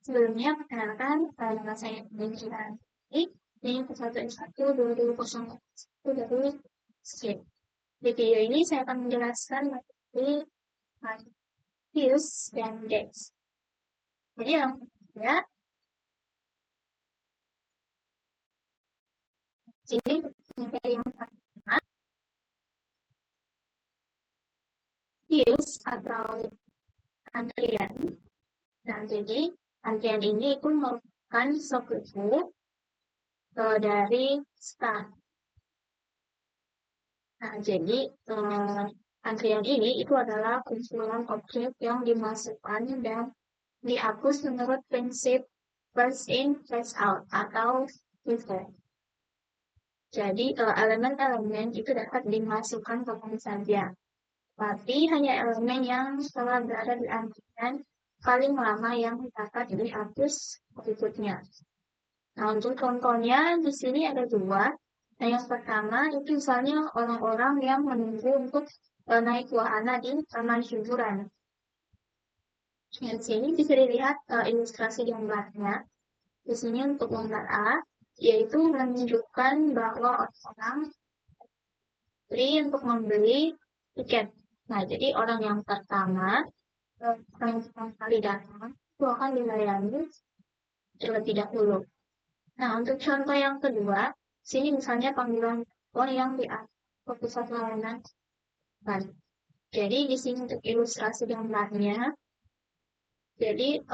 Sebelumnya, perkenalkan, nama saya Indra. Ini satu S1 2001 dari SKIP. Di video ini saya akan menjelaskan materi views dan DEX. Jadi yang pertama, jadi materi yang pertama, views atau antrian. Nah, jadi antrian ini itu merupakan subgroup dari start. Nah, jadi antrian ini itu adalah kumpulan objek yang dimasukkan dan dihapus menurut prinsip first in, first out atau FIFO. Jadi elemen-elemen itu dapat dimasukkan kapan saja. Tapi hanya elemen yang telah berada di antrian paling lama yang dapat dihapus berikutnya. Nah, untuk contohnya di sini ada dua. Nah, yang pertama itu misalnya orang-orang yang menunggu untuk naik wahana di taman hiburan. Di sini bisa dilihat ilustrasi gambarnya. Di sini untuk gambar A, yaitu menunjukkan bahwa orang beli untuk membeli tiket. Nah, jadi orang yang pertama, yang pertama kali datang, itu akan dilayani terlebih dahulu. Nah, untuk contoh yang kedua, sini misalnya panggilan telepon yang di pusat layanan. Nah, jadi di sini untuk ilustrasi gambarnya, jadi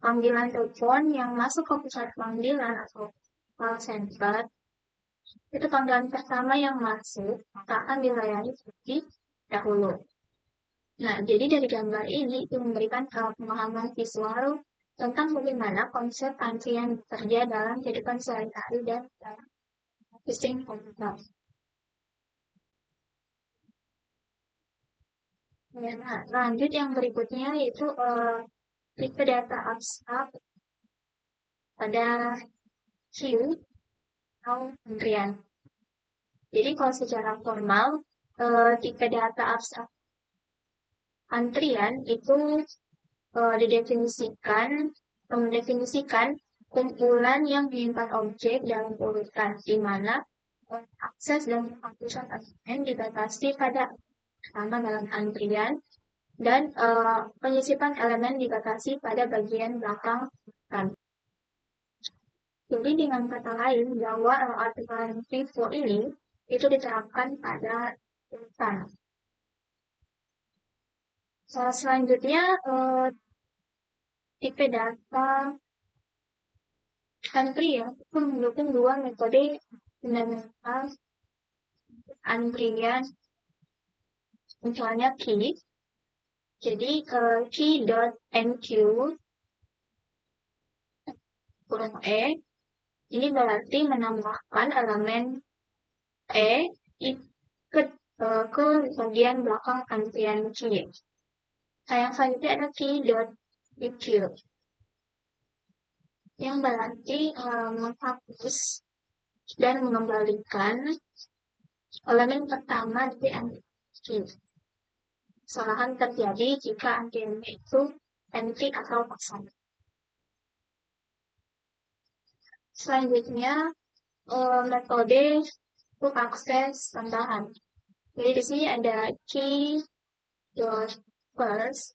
panggilan telepon yang masuk ke pusat panggilan atau call center, itu panggilan pertama yang masuk akan dilayani terlebih dahulu. Nah, jadi dari gambar ini itu memberikan pemahaman visual tentang bagaimana konsep antrian bekerja dalam kehidupan sehari-hari dan dalam sistem komputer. Ya, nah, lanjut yang berikutnya yaitu tipe data abstrak pada queue atau antrian. Jadi kalau secara formal, tipe data abstrak antrian itu mendefinisikan kumpulan yang menyimpan objek dalam urutan, di mana akses dan penghapusan elemen dibatasi pada pertama dalam antrian, dan penyisipan elemen dibatasi pada bagian belakang kan. Jadi dengan kata lain, bahwa aturan FIFO ini itu diterapkan pada urutan. Selanjutnya, tipe data antrian itu mendukung dua metode fundamental antrian, misalnya key. Jadi key.enq kurang E ini berarti menambahkan elemen E ke bagian belakang antrian key. Nah, yang selanjutnya ada key.eq yang berarti menghapus dan mengembalikan elemen pertama dari antrian key. Kesalahan terjadi jika antrian itu empty atau kosong. Selanjutnya, metode untuk akses tambahan. Jadi di sini ada key first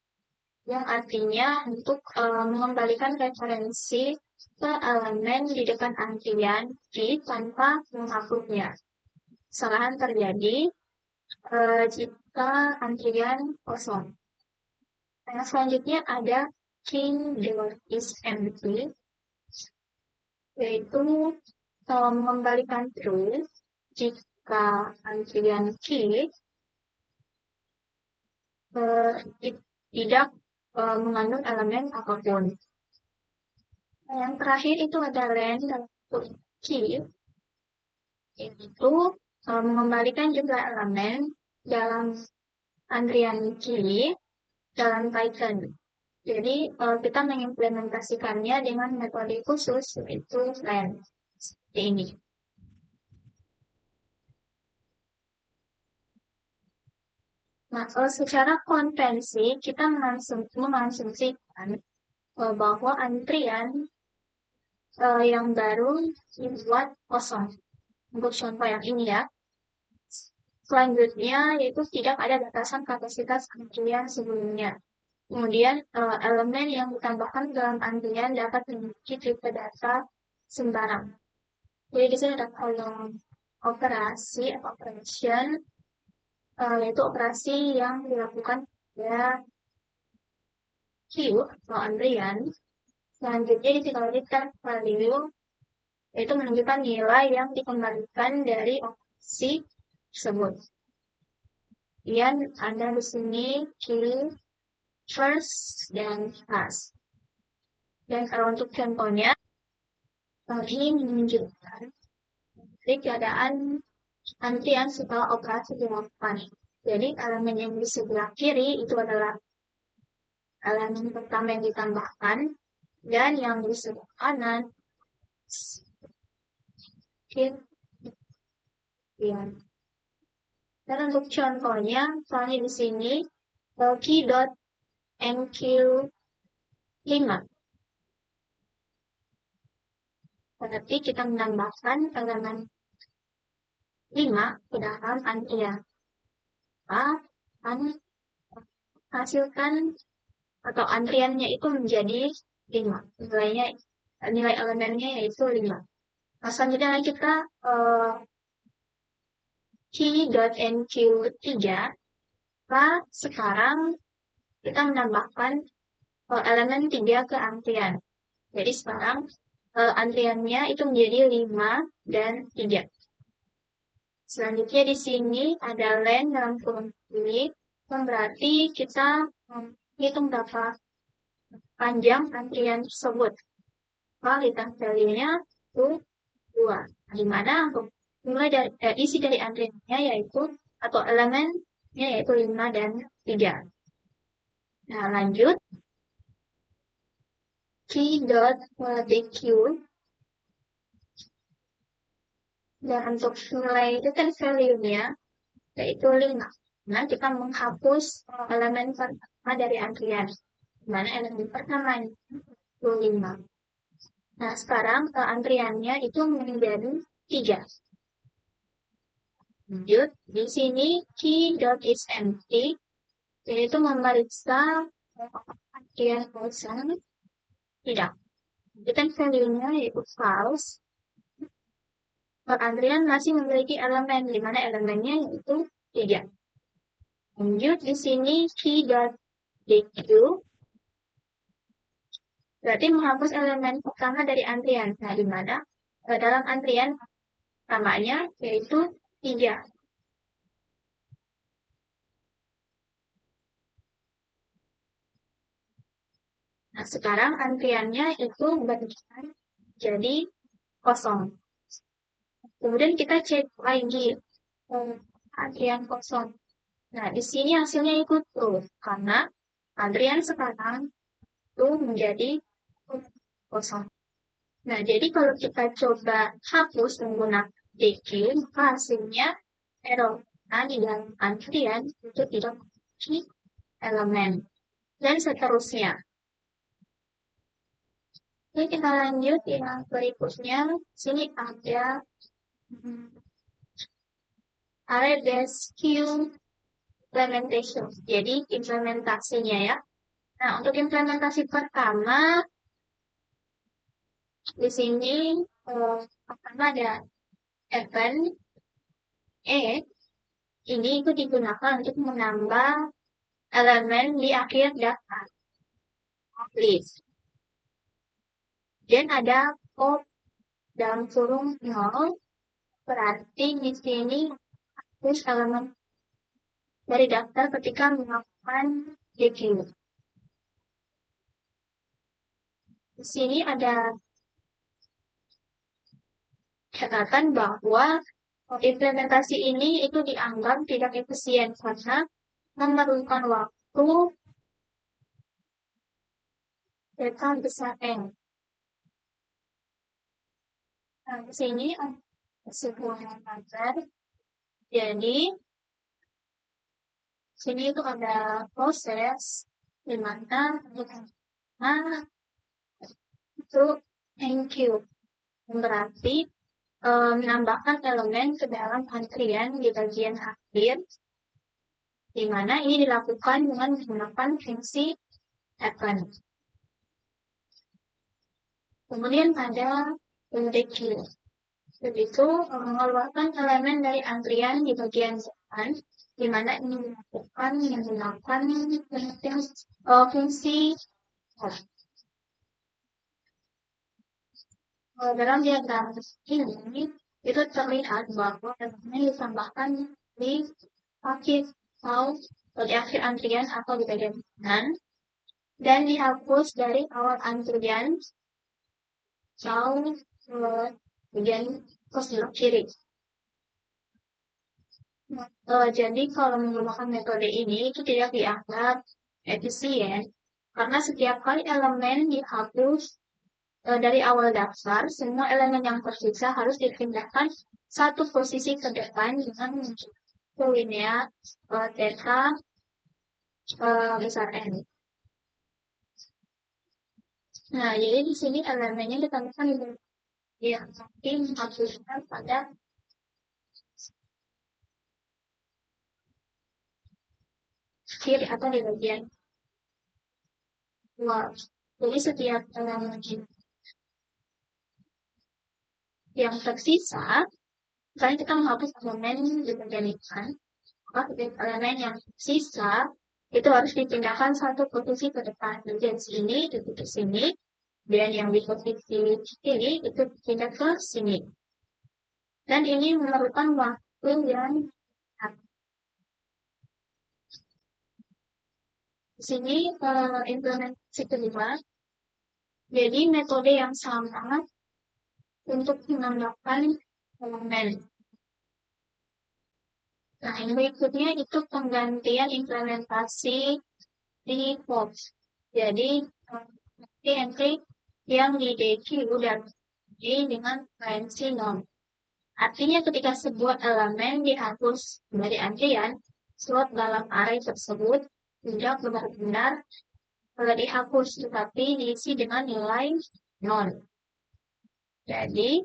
yang artinya untuk mengembalikan referensi ke elemen di depan antrian key tanpa menghapusnya. Kesalahan terjadi jika antrian kosong. Nah, selanjutnya ada key is empty, yaitu mengembalikan true jika antrian key tidak mengandung elemen apapun. Nah, yang terakhir itu ada len dan key, yaitu mengembalikan jumlah elemen dalam antrian key dalam Python. Jadi kita mengimplementasikannya dengan metode khusus yaitu len seperti ini. Nah, secara konvensi kita mengasumsikan bahwa antrian yang baru dibuat kosong. Untuk contoh yang ini ya. Selanjutnya yaitu tidak ada batasan kapasitas antrian sebelumnya. Kemudian elemen yang ditambahkan dalam antrian dapat memiliki tipe data sembarang. Jadi di sini ada kolom operasi atau operation, yaitu operasi yang dilakukan pada queue atau antrian. Selanjutnya di sini return value, yaitu menunjukkan nilai yang dikembalikan dari operasi tersebut. Kemudian ada di sini queue, first, dan last. Dan kalau untuk contohnya, ini menunjukkan dari keadaan antrian setelah operasi dilakukan. Jadi elemen yang di sebelah kiri itu adalah elemen pertama yang ditambahkan, dan yang di sebelah kanan ya. Dan untuk contohnya, misalnya di sini key.mq5. Berarti kita menambahkan elemen 5 ke dalam antrian. Akan hasilkan atau antriannya itu menjadi 5. Nilai elemennya yaitu 5. Nah, selanjutnya kita key.nq3. Nah, sekarang kita menambahkan elemen 3 ke antrian. Jadi sekarang antriannya itu menjadi 5 dan 3. Selanjutnya di sini ada len dalam kurung pilih, berarti kita hitung berapa panjang antrian tersebut. Kualitas value-nya itu 2. Di mana untuk mulai dari isi dari antriannya yaitu atau elemennya yaitu 5 dan 3. Nah, lanjut. Key.dq. Dan untuk nilai return value-nya yaitu 5. Nah, kita menghapus elemen pertama dari antrian. Di mana elemen pertama itu 5. Nah, sekarang antriannya itu menjadi 3. Lanjut, di sini key.isEmpty, yaitu memeriksa antrian kosong. Tidak. Return value-nya yaitu false. Antrian masih memiliki elemen, di mana elemennya yaitu 3. Lanjut, di sini key.dq, berarti menghapus elemen pertama dari antrian. Nah, di mana dalam antrian pertamanya yaitu 3. Nah, sekarang antriannya itu berjalan jadi kosong. Kemudian kita cek lagi antrian kosong. Nah, di sini hasilnya ikut true karena antrian sekarang itu menjadi kosong. Nah, jadi kalau kita coba hapus menggunakan DQ, maka hasilnya error. Nah, di dalam antrian itu tidak memiliki elemen. Dan seterusnya. Oke, kita lanjut yang berikutnya. Sini ada RDSQ implementation. Jadi implementasinya ya. Nah, untuk implementasi pertama di sini pertama ada event ini itu digunakan untuk menambah elemen di akhir daftar list. Dan ada pop dalam kurung 0, berarti di sini hapus elemen dari daftar ketika melakukan DQ. Di sini ada catatan bahwa implementasi ini itu dianggap tidak efisien karena memerlukan waktu data besar N. Nah, di sini ada sebuah gambar. Jadi, sini itu ada proses di mana to n cube. Berarti menambahkan elemen ke dalam antrian di bagian akhir, di mana ini dilakukan dengan menggunakan fungsi happen. Kemudian ada decrease, yaitu mengeluarkan elemen dari antrian di bagian depan, di mana ini dilakukan menggunakan fungsi dalam diagram ini itu terlihat bahwa elemen ditambahkan di akhir di akhir antrian atau di bagian kanan dan dihapus dari awal antrian atau bagian sebelah kiri. Jadi kalau menggunakan metode ini itu tidak dianggap efisien karena setiap kali elemen dihapus dari awal daftar, semua elemen yang tersisa harus dipindahkan satu posisi ke depan dengan menggunakan linear theta besar n. Nah, jadi di sini elemennya ditambahkan di samping menghapuskan pada kiri atau di bagian luar. Jadi setiap elemen yang tersisa, misalnya kita menghapus elemen di bagian depan, maka setiap elemen yang tersisa itu harus dipindahkan satu posisi ke depan. Jadi di sini, di sini, dan yang di posisi ini itu pindah ke sini. Dan ini memerlukan waktu yang di sini implementasi kedua. Jadi metode yang sama untuk menambahkan elemen. Nah, yang berikutnya itu penggantian implementasi di POP. Jadi, entry yang di DQ dan dengan referensi non. Artinya ketika sebuah elemen dihapus dari antrian, slot dalam array tersebut tidak benar-benar dihapus, tetapi diisi dengan nilai non. Jadi,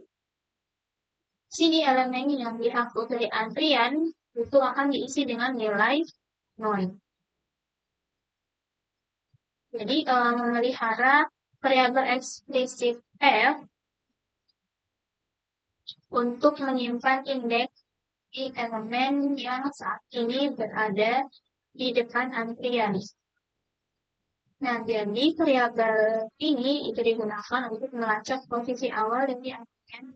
sini elemen yang dihapus dari antrian itu akan diisi dengan nilai non. Jadi, memelihara variabel eksplisit f untuk menyimpan indeks di elemen yang saat ini berada di depan antrian. Nah, jadi variabel ini itu digunakan untuk melacak posisi awal dari antrian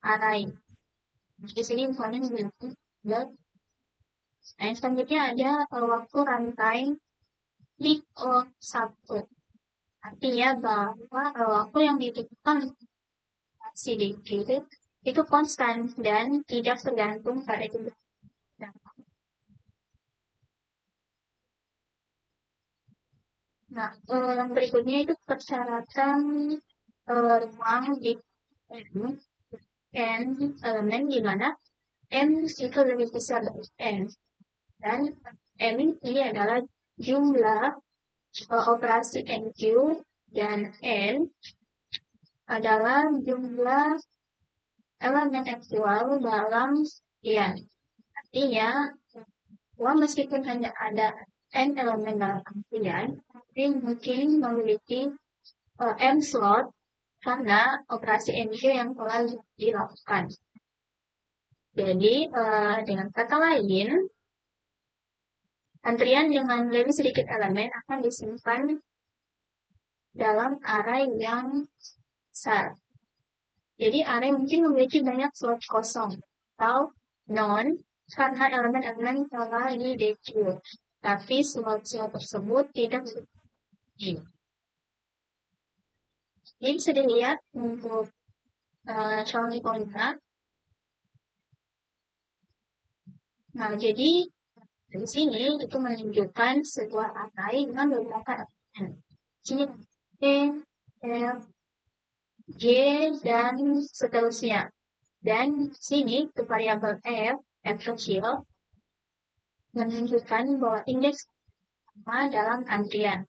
array. Di sini misalnya menggunakan dan selanjutnya ada waktu runtime di 1. Artinya bahwa waktu yang ditentukan CDK itu konstan dan tidak tergantung pada jumlah. Nah, yang berikutnya itu persyaratan ruang di n elemen di mana n itu lebih besar dari n. Dan n ini adalah jumlah operasi NQ dan n adalah jumlah elemen aktual dalam sekian. Artinya, meskipun hanya ada n elemen dalam antrian, tapi mungkin memiliki m slot karena operasi NQ yang telah dilakukan. Jadi, dengan kata lain, antrian dengan lebih sedikit elemen akan disimpan dalam array yang besar. Jadi array mungkin memiliki banyak slot kosong atau non karena elemen-elemen telah di-DQ. Tapi slot-slot tersebut tidak di. Ini bisa dilihat untuk contoh koordinat. Nah, jadi di sini itu menunjukkan sebuah array dengan beberapa elemen. Sini E, F, G, dan seterusnya. Dan sini ke variabel F kecil, menunjukkan bahwa indeks sama dalam antrian.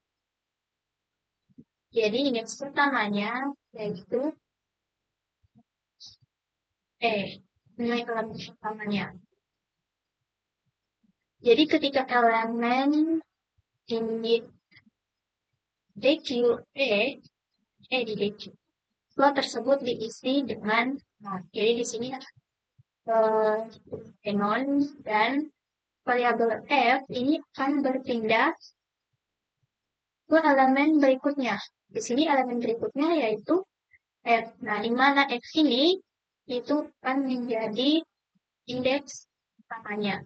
Jadi indeks pertamanya yaitu nilai elemen pertamanya. Jadi ketika elemen ini DQE di DQ, slot tersebut diisi dengan nol. Jadi di sini non dan variabel f ini akan berpindah ke elemen berikutnya. Di sini elemen berikutnya yaitu f. Nah, di mana f ini itu akan menjadi indeks pertamanya.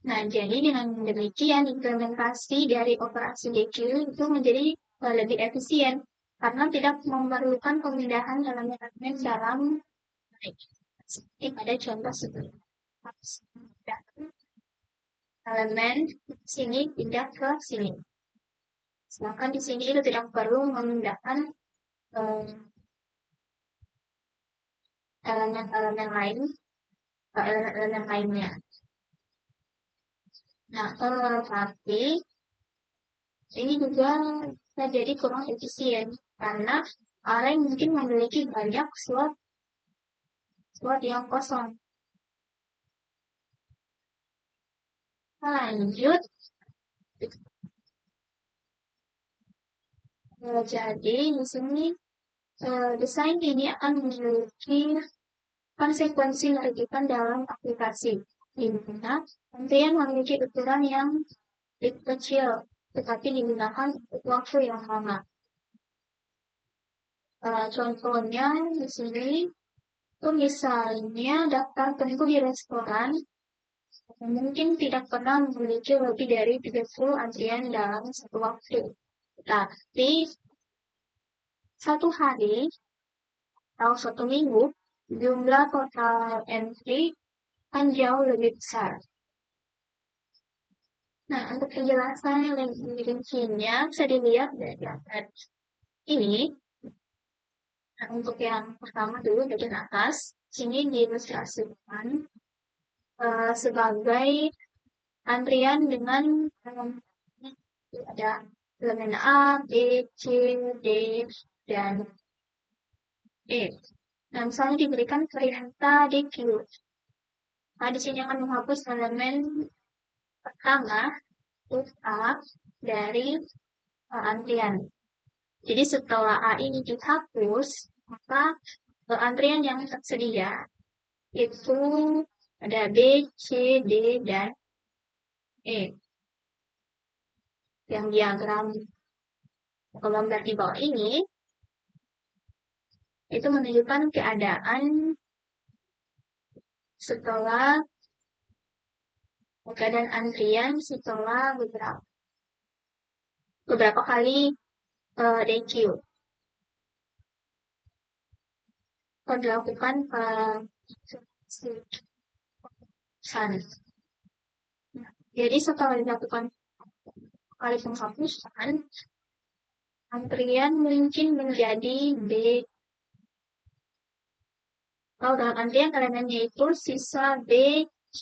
Nah, jadi dengan demikian implementasi dari operasi DQ itu menjadi lebih efisien karena tidak memerlukan pemindahan elemen-elemen dalam seperti pada contoh sebelumnya. Elemen sini pindah ke sini. Sedangkan di sini itu tidak perlu memindahkan elemen-elemen lain ke elemen lainnya. Nah, tapi ini juga bisa jadi kurang efisien karena array mungkin memiliki banyak slot yang kosong. Lanjut, jadi di sini desain ini akan memiliki konsekuensi lanjutan dalam aplikasi, di mana nantian memiliki ukuran yang kecil, tetapi digunakan untuk waktu yang lama. Contohnya di sini, itu misalnya daftar tunggu di restoran mungkin tidak pernah memiliki lebih dari 30 antrian dalam satu waktu. Tapi satu hari atau satu minggu, jumlah total entry akan jauh lebih besar. Nah, untuk penjelasan yang lebih rincinya bisa dilihat dari gambar ini. Nah, untuk yang pertama dulu bagian atas, sini diilustrasikan sebagai antrian dengan ada elemen A, B, C, D, dan E. Nah, misalnya diberikan perintah DQ. Nah, di sini akan menghapus elemen pertama, huruf A, dari antrian. Jadi setelah A ini dihapus, maka antrian yang tersedia itu ada B, C, D, dan E. Yang diagram gambar di bawah ini itu menunjukkan keadaan setelah keadaan antrian setelah beberapa kali DQ. Kalau dilakukan sana. Jadi setelah dilakukan kali penghapusan, antrian mungkin menjadi B. Kalau dalam antrian elemennya itu sisa B, C,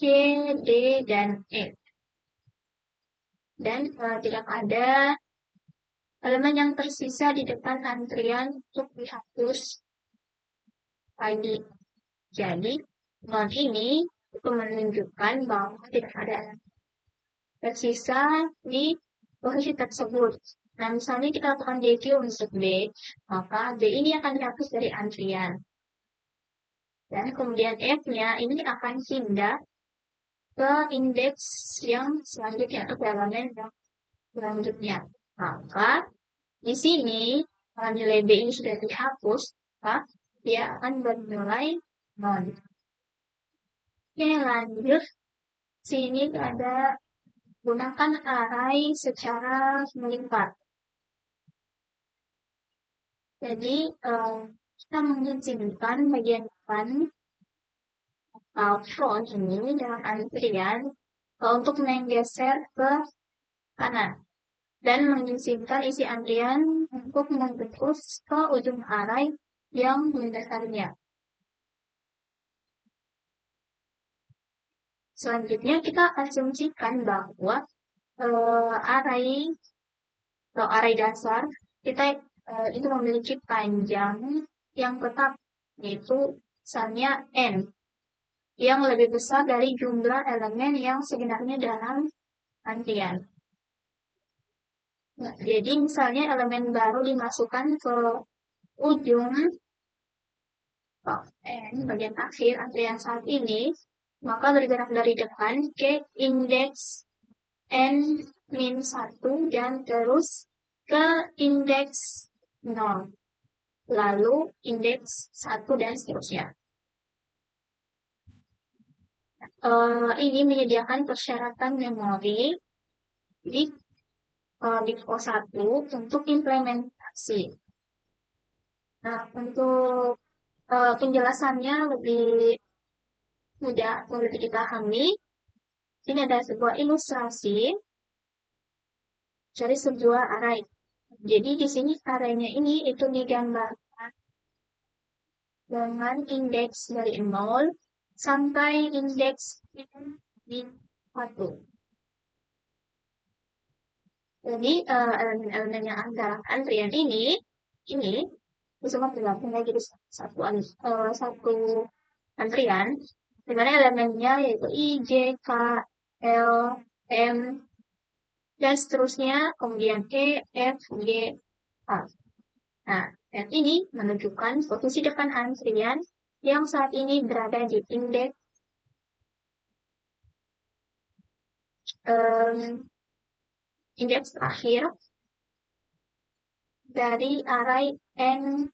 D, dan E. Dan tidak ada elemen yang tersisa di depan antrian untuk dihapus lagi. Jadi, non ini itu menunjukkan bahwa tidak ada tersisa di posisi tersebut. Nah, misalnya kita lakukan DQ untuk B, maka B ini akan dihapus dari antrian. Dan kemudian F-nya ini akan pindah ke indeks yang selanjutnya, atau elemen yang selanjutnya. Maka, di sini, kalau nilai B ini sudah dihapus, maka dia akan bernilai 0. Oke, lanjut. Sini ada gunakan array secara melipat. Jadi, kita mengizinkan bagian depan atau front ini dengan antrian untuk menggeser ke kanan. Dan mengizinkan isi antrian untuk menembus ke ujung array yang mendasarnya. Selanjutnya kita asumsikan bahwa array atau array dasar kita itu memiliki panjang yang tetap, yaitu misalnya n, yang lebih besar dari jumlah elemen yang sebenarnya dalam antrian. Nah, jadi misalnya elemen baru dimasukkan ke ujung n bagian akhir antrian saat ini, maka bergerak dari depan ke indeks n-1 dan terus ke indeks 0, lalu indeks 1 dan seterusnya. Ini menyediakan persyaratan memori di DISCO 1 untuk implementasi. Nah, untuk penjelasannya lebih mudah lebih dipahami, ini ada sebuah ilustrasi dari sebuah array. Jadi di sini arraynya ini itu digambarkan dengan indeks dari 0 sampai indeks di 1. Jadi elemen-elemen yang dalam antrian ini semua tergabung lagi di satu antrian, di mana elemennya yaitu I, J, K, L, M, dan seterusnya, kemudian E, F, G, H. Nah, F ini menunjukkan posisi depan antrian yang saat ini berada di indeks indeks terakhir dari array N1.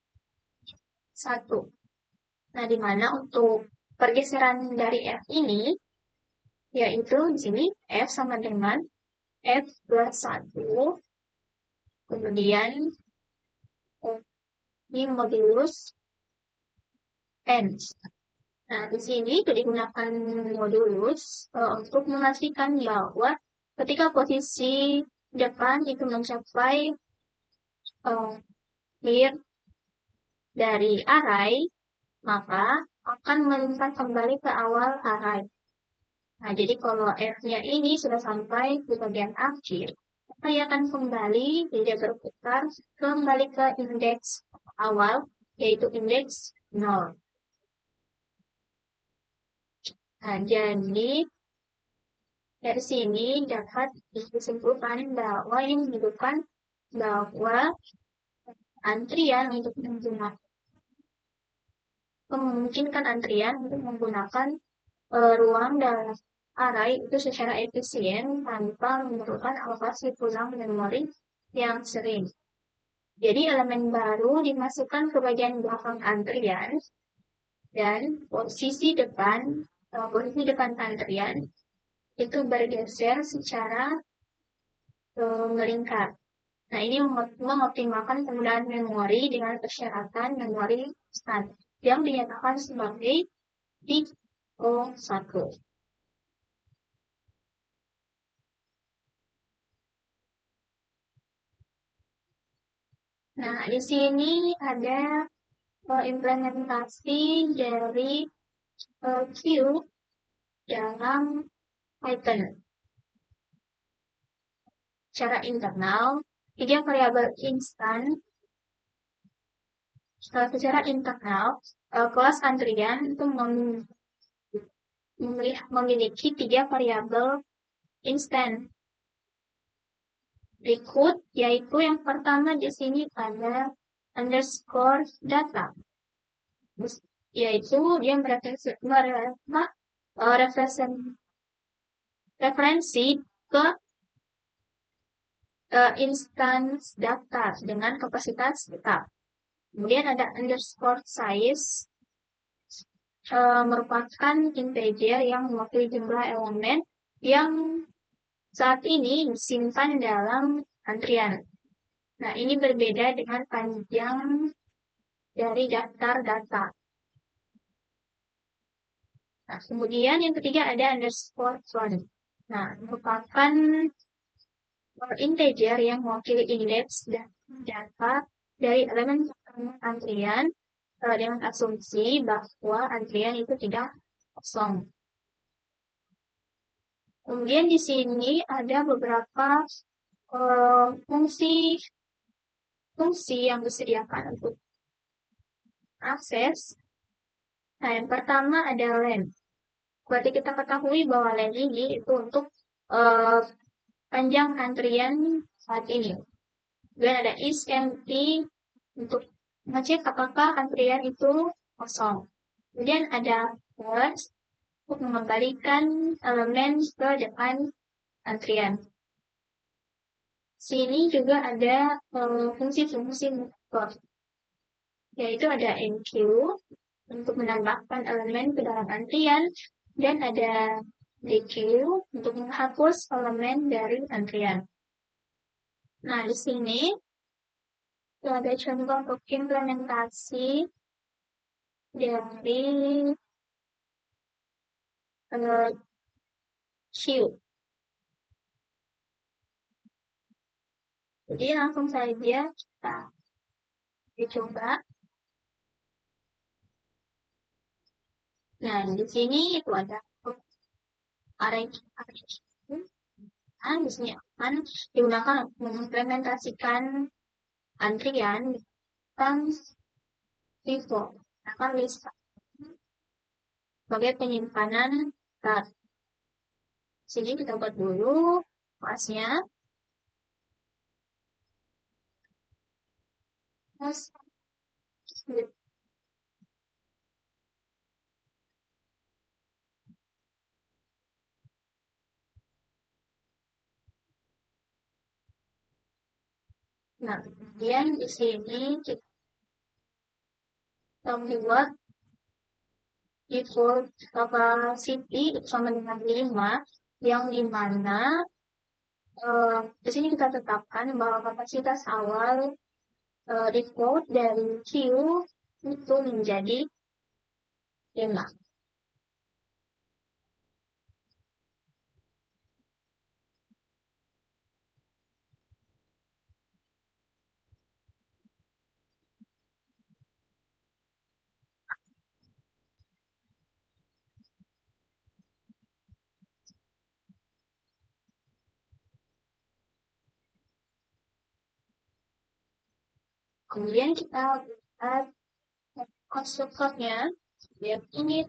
Nah, di mana untuk pergeseran dari F ini, yaitu di sini F sama dengan F plus 1, kemudian ini modulus N. Nah, di sini digunakan modulus untuk memastikan bahwa ketika posisi depan itu mencapai akhir dari array, maka akan melimpah kembali ke awal array. Nah, jadi kalau F-nya ini sudah sampai di bagian akhir, maka ia akan kembali, tidak berputar, kembali ke indeks awal, yaitu indeks 0. Nah, jadi dari sini dapat disimpulkan bahwa ini menunjukkan bahwa antrian untuk memungkinkan antrian untuk menggunakan ruang dalam array itu secara efisien tanpa memerlukan alokasi ulang memori yang sering. Jadi elemen baru dimasukkan ke bagian belakang antrian dan posisi depan antrian itu bergeser secara melingkar. Nah, ini mengoptimalkan penggunaan memori dengan persyaratan memori standar yang dinyatakan sebagai DISCO 1. Nah, di sini ada implementasi dari Q dalam Python. Secara internal, 3 variabel instan. Secara internal, kelas antrian itu memiliki 3 variabel instan berikut, yaitu yang pertama di sini ada underscore data, yaitu dia referensi ke instance data dengan kapasitas tetap. Kemudian ada underscore size, merupakan integer yang mewakili jumlah elemen yang saat ini disimpan dalam antrian. Nah, ini berbeda dengan panjang dari daftar data. Nah, kemudian yang ketiga ada underscore one. Nah, merupakan integer yang mewakili indeks data dari elemen antrian dengan asumsi bahwa antrian itu tidak kosong. Kemudian di sini ada beberapa fungsi fungsi yang disediakan untuk akses. Nah, yang pertama ada LAN. Berarti kita ketahui bahwa LAN ini itu untuk uh, panjang antrian saat ini. Kemudian ada is empty untuk ngecek apakah antrian itu kosong. Kemudian ada pause untuk mengembalikan elemen ke depan antrian. Sini juga ada fungsi-fungsi motor, yaitu ada enqueue untuk menambahkan elemen ke dalam antrian, dan ada dequeue untuk menghapus elemen dari antrian. Nah, di sini ada contoh untuk implementasi dari queue. Jadi langsung saja kita dicoba. Nah, di sini itu ada arrange. Nah, di sini akan digunakan untuk mengimplementasikan antrian dan Vivo akan list sebagai penyimpanan card. Sini kita buat dulu kelasnya. Terus, nah, kemudian di sini kita membuat default capacity sama dengan 5, yang dimana di sini kita tetapkan bahwa kapasitas awal default dari Q itu menjadi 5. Kemudian kita buat konstruktornya, lihat ini.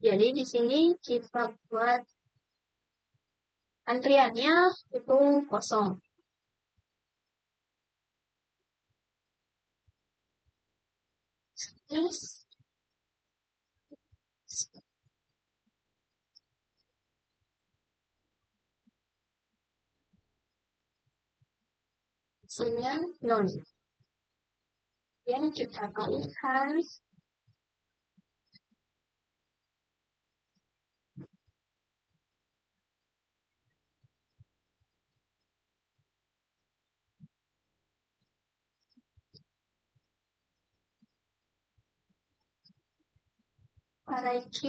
Jadi di sini kita buat antriannya itu kosong. Terus isinya non. Yang kita kalikan pada Q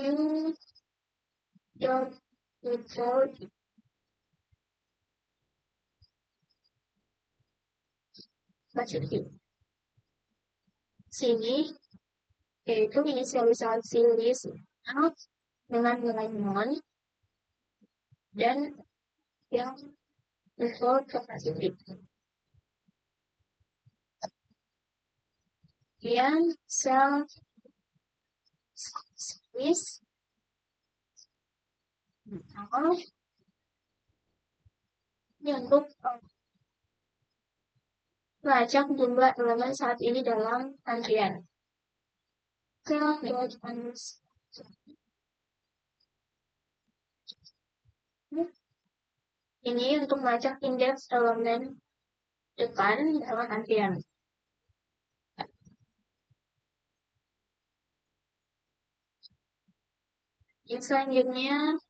dot report budgeting. Sini yaitu inisialisasi list out dengan nilai non dan yang default capacity. Kemudian cell list ini untuk melacak jumlah elemen saat ini dalam antrian. Ini untuk melacak indeks elemen depan dalam antrian. Yang selanjutnya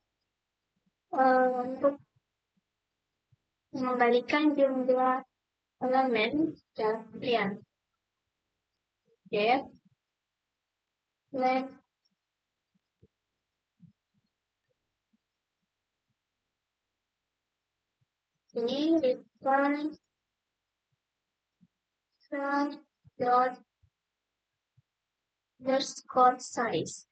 untuk mengembalikan jumlah elemen dalam antrian. Get left ini return dot underscore size.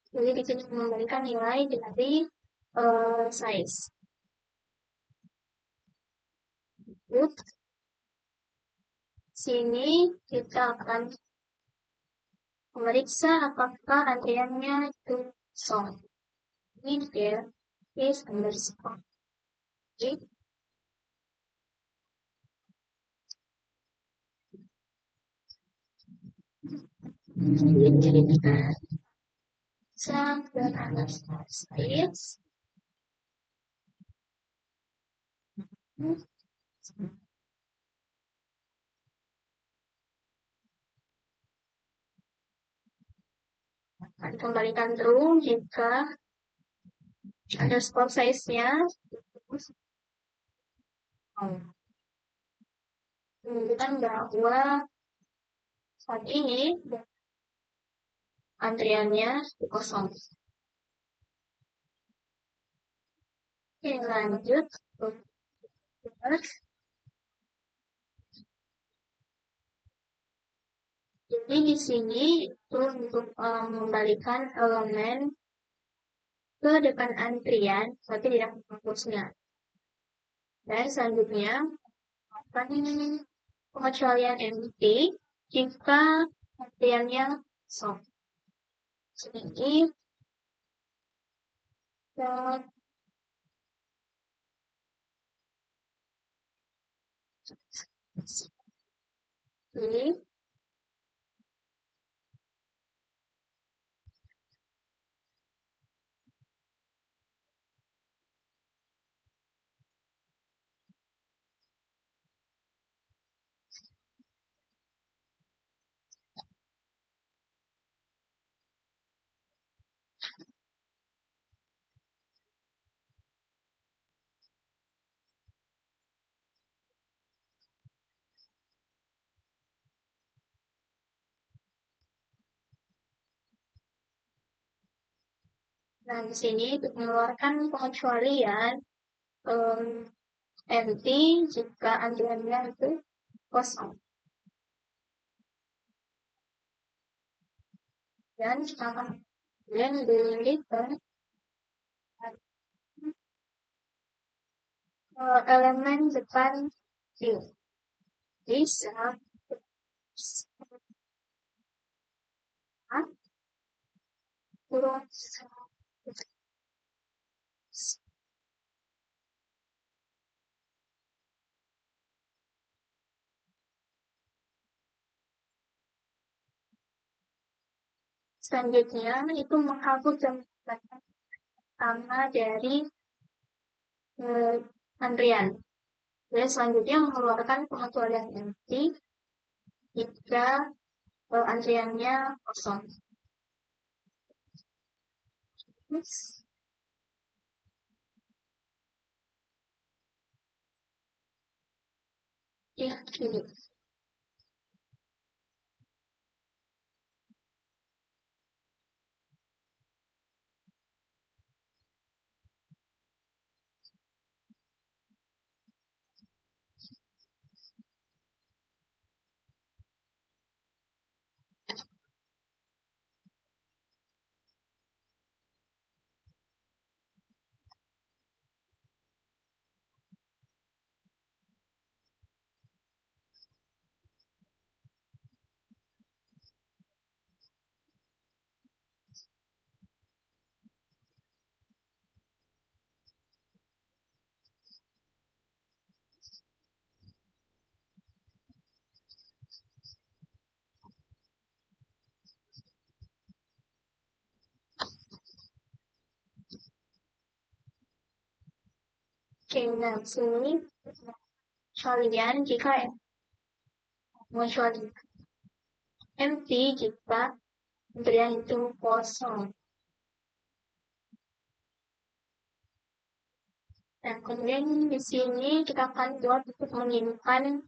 Jadi di sini mengembalikan nilai dari size. Good. Sini kita akan memeriksa apakah antriannya itu kosong. If there is underscore. Okay. Sampai underscore size. Akan kembalikan true jika underscore size-nya menunjukkan bahwa saat ini antriannya kosong. Oke, lanjut. Jadi di sini itu untuk mengembalikan elemen ke depan antrian, tapi tidak menghapusnya. Dan selanjutnya akan pengecualian empty jika antriannya kosong. Sedikit dan ini nah di sini untuk mengeluarkan pengecualian empty jika antriannya itu kosong. Dan kita akan kemudian delete elemen depan view. Bisa kurang selanjutnya itu menghapus jam pertama dari antrian. Dan selanjutnya mengeluarkan pengecualian empty jika antriannya kosong. Ya, gini. Oke, nah sini pengecualian jika pengecualian empty jika antrian itu kosong. Nah, kemudian di sini kita akan buat untuk menyimpan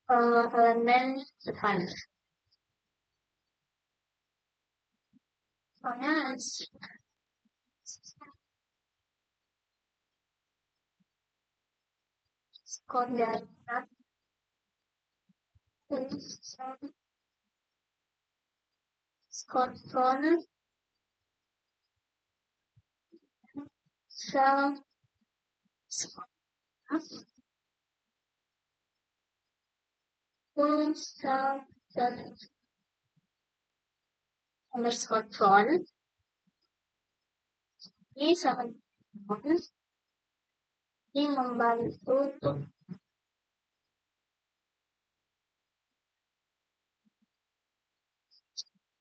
elemen depan. Soalnya skor data Scotland, South, Full, South, Scotland, ini sangat bagus, ini membantu untuk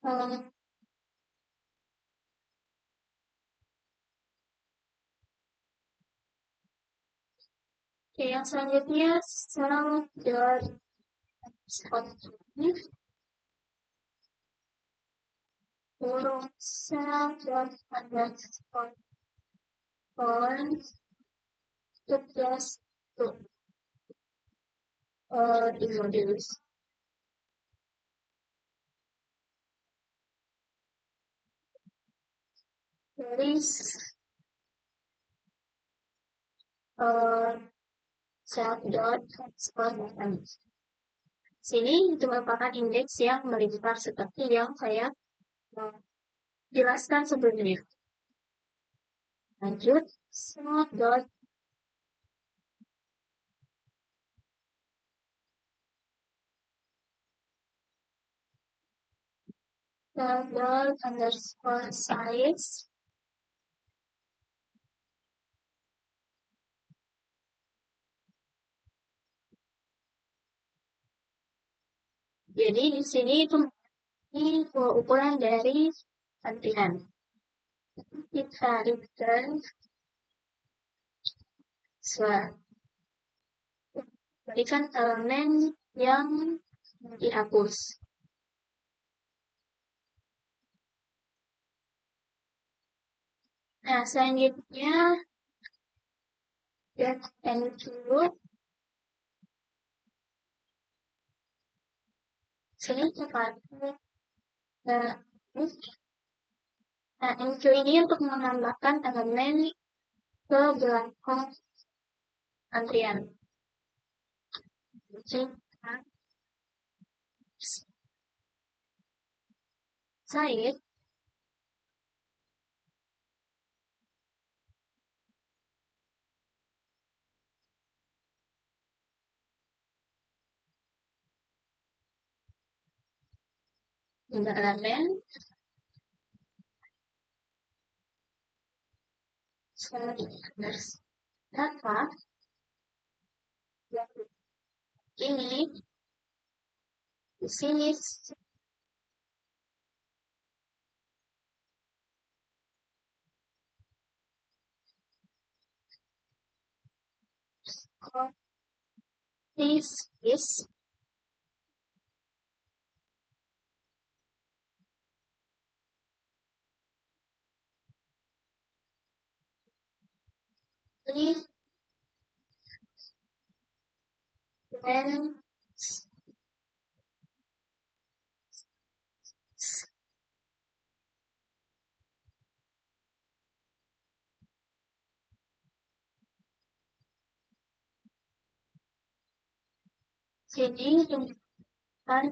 Oke, yang selanjutnya South George Scotland, burung South George Scotland, tugas untuk introduce. Dari South George Scotland. Sini itu merupakan indeks yang melimpah seperti yang saya jelaskan sebelumnya. Lanjut, South George underscore size. Jadi di sini itu ini ukuran dari antrian. Kita return berikan elemen yang dihapus. Nah, selanjutnya get include. Sini cepat. Nah, include ini untuk menambahkan elemen ke belakang antrian. Saya elemen data ini di sini this is when jadi tunjukkan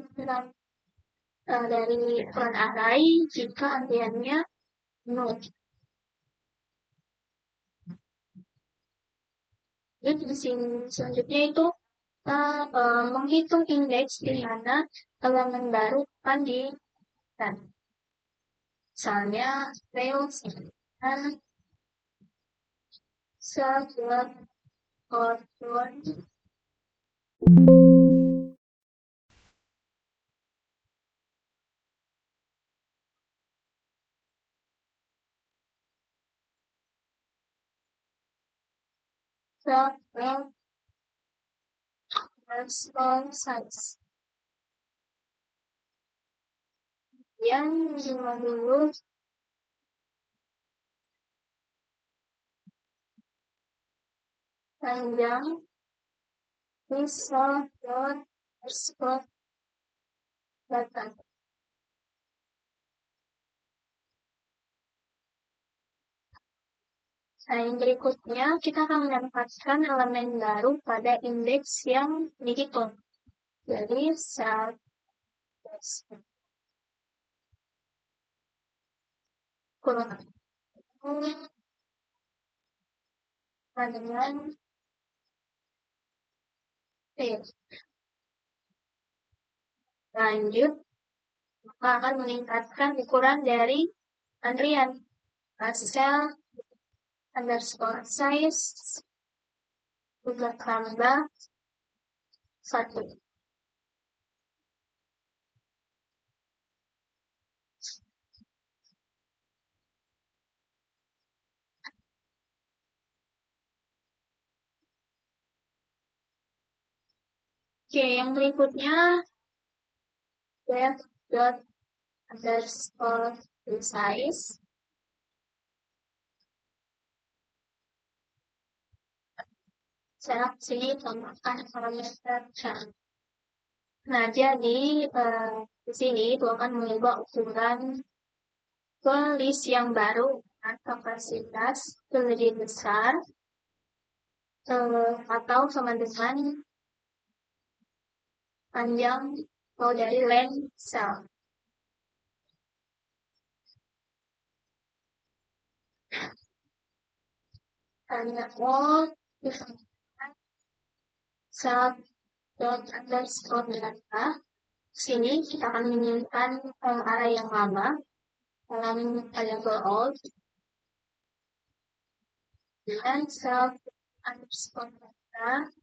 dari front array jika antriannya 0. Jadi di sini selanjutnya itu menghitung indeks di mana elemen baru akan ditan. Misalnya fails dan sebuah output sebuah response size yang dulu panjang bisa respon data. Nah, yang berikutnya kita akan mendapatkan elemen baru pada indeks yang dihitung. Jadi kurang dengan P. Lanjut, maka akan meningkatkan ukuran dari antrian. Pascal underscore size juga tambah 1. Oke, yang berikutnya def dot underscore size. Saya sini tambahkan parameter chart. Nah, jadi di sini itu akan mengubah ukuran ke list yang baru dengan kapasitas lebih besar atau sama dengan panjang atau dari length cell. Hanya cell dot underscore data. Sini kita akan menyimpan array yang lama dalam variable old dan cell underscore data.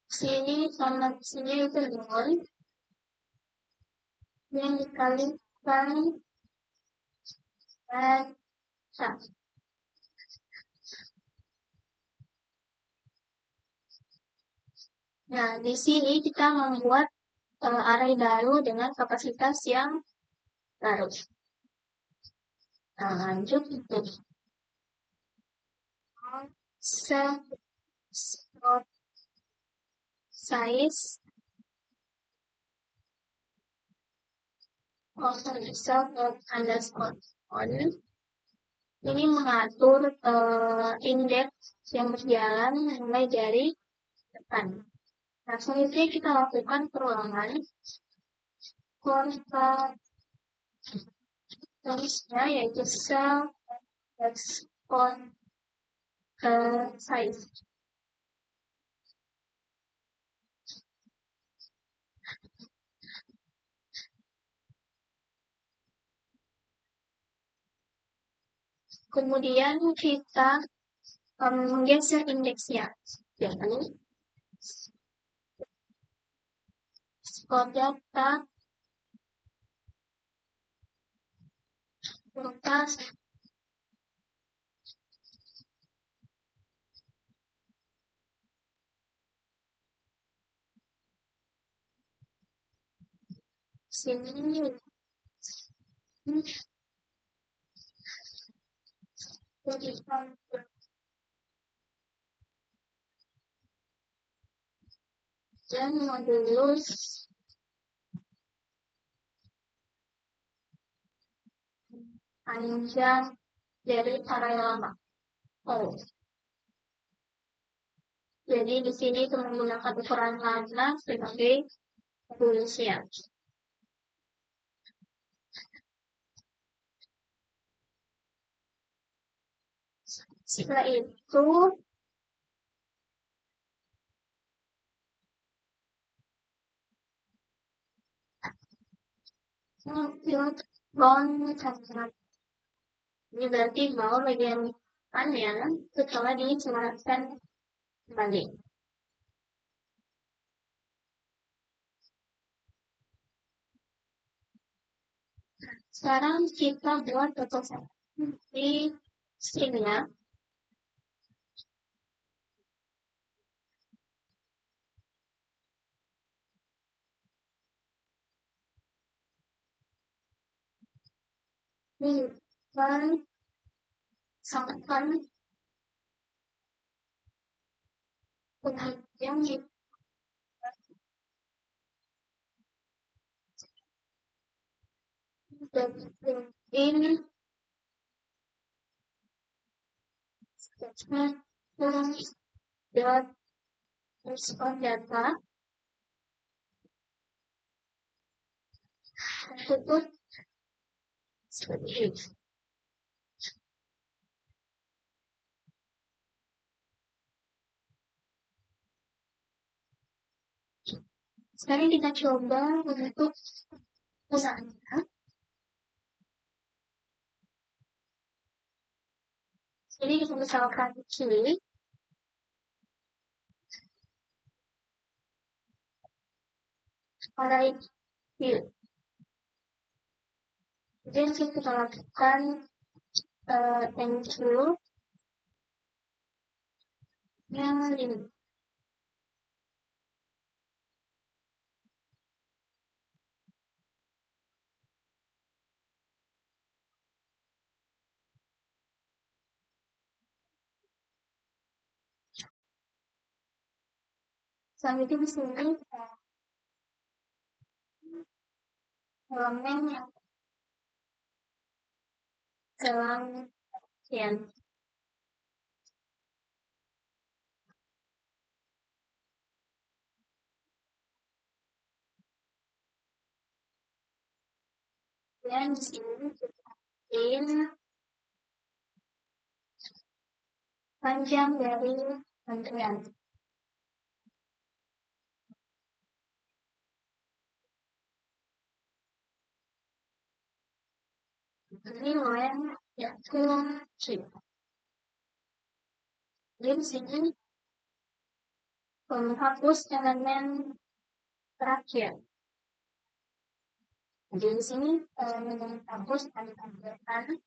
Sini sama sini itu nol yang dikalikan dan satu. Nah, di sini kita membuat array baru dengan kapasitas yang baru. Nah, lanjut itu. Set size self underscore on. Ini mengatur indeks yang berjalan mulai dari depan. Nah, selanjutnya kita lakukan perulangan kontak tulisnya yaitu self underscore size. Kemudian kita menggeser indeksnya. Jadi, score data urutan sini dan modulus panjang dari array lama. Oh. Jadi di sini itu menggunakan ukuran lama sebagai modulusnya. Setelah itu ini berarti bahwa bagian depannya setelah diselaraskan kembali. Sekarang kita buat total di stringnya. Ini kan samakan kemudian ini statement dan respon data tutup seperti ini. Sekarang kita coba untuk usahanya. Jadi kita misalkan kiri, pada kiri. Jadi kita lakukan thank you yang ini. Selanjutnya di sini elemen yang dalam sekian. Dan di sini kita bikin panjang dari antrian. Ini yang yaitu chip. Jadi di sini menghapus elemen terakhir. Jadi di sini menghapus elemen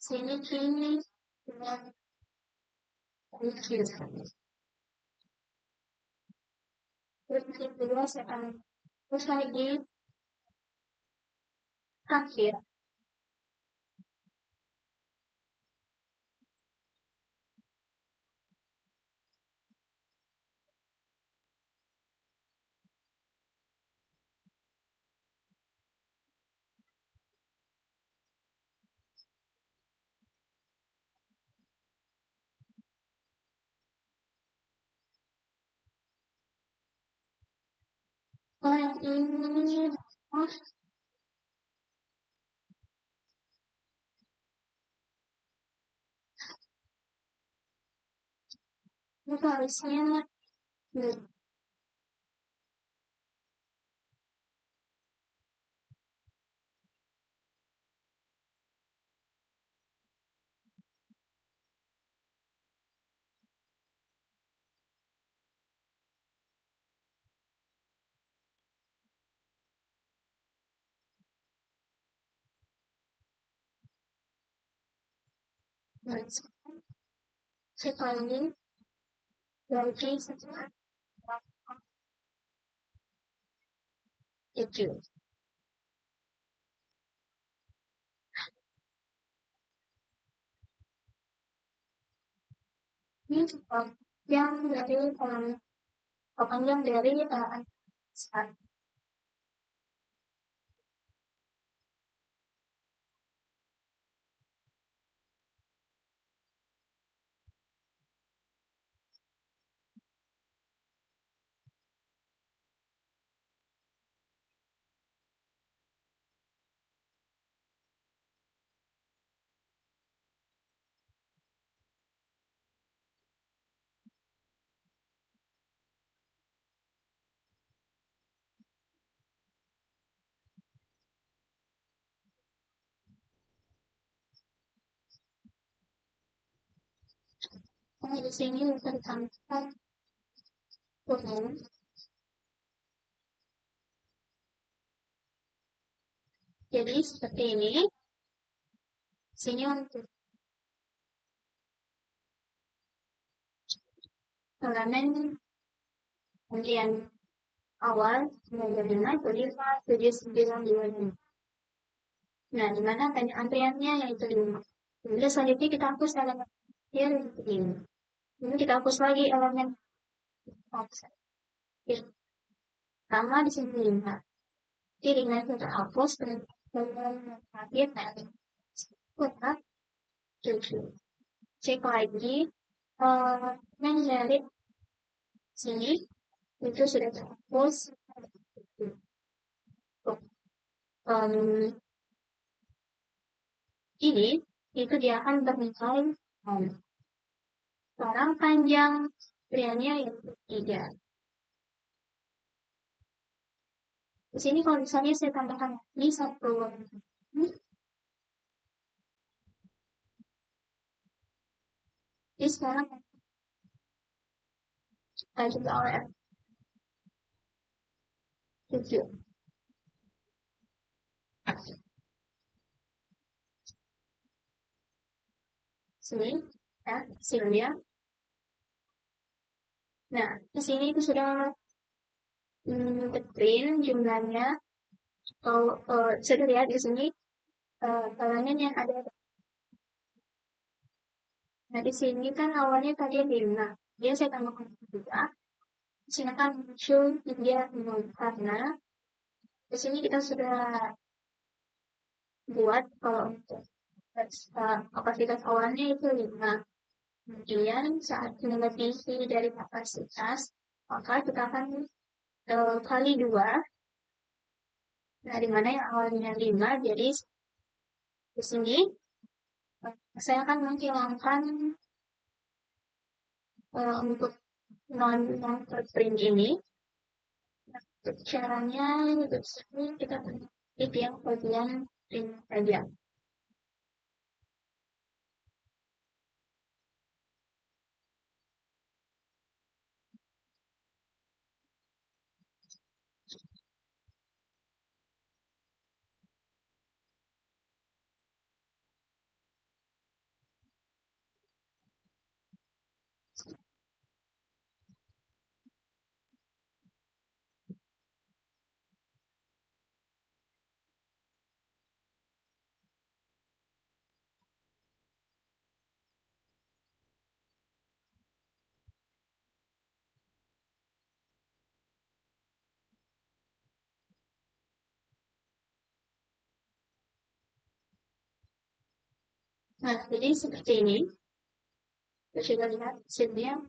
sini kini dengan kecil. Terus kedua saya akan terus lagi akhir. Oh yang ini oh itu harusnya sekali lagi setelah itu. Ini yang dari panjang dari saat di sini tentang turun. Jadi seperti ini. Sini untuk elemen kemudian awal 95, 75, 79, 25. Nah, di mana tanya antriannya yaitu 5. Kemudian selanjutnya kita hapus elemen yang ini. Ini kita hapus lagi elemen offset. Sama di sini 5. Jadi dengan kita hapus dan terakhir Tetap 7. Cek lagi, yang dari sini itu sudah terhapus. Em, ini itu dia akan bernilai sekarang panjang prianya yang ketiga. Di sini kalau misalnya saya tambahkan ini satu ini sekarang juga oleh 7. Sini ya, sini ya. Nah, di sini itu sudah print jumlahnya. Kalau sudah lihat di sini kalangan yang ada. Nah, di sini kan awalnya tadi 5. Dia saya tambahkan 2. Di sini kan muncul dia 0 karena di sini kita sudah buat kalau untuk kapasitas awalnya itu 5. Kemudian saat melebihi dari kapasitas, maka kita akan kali 2. Nah, di mana yang awalnya 5, jadi di sini saya akan menghilangkan untuk non-print ini. Caranya di sini kita klik yang bagian print saja. Nah, jadi seperti ini. Kita coba lihat hasilnya.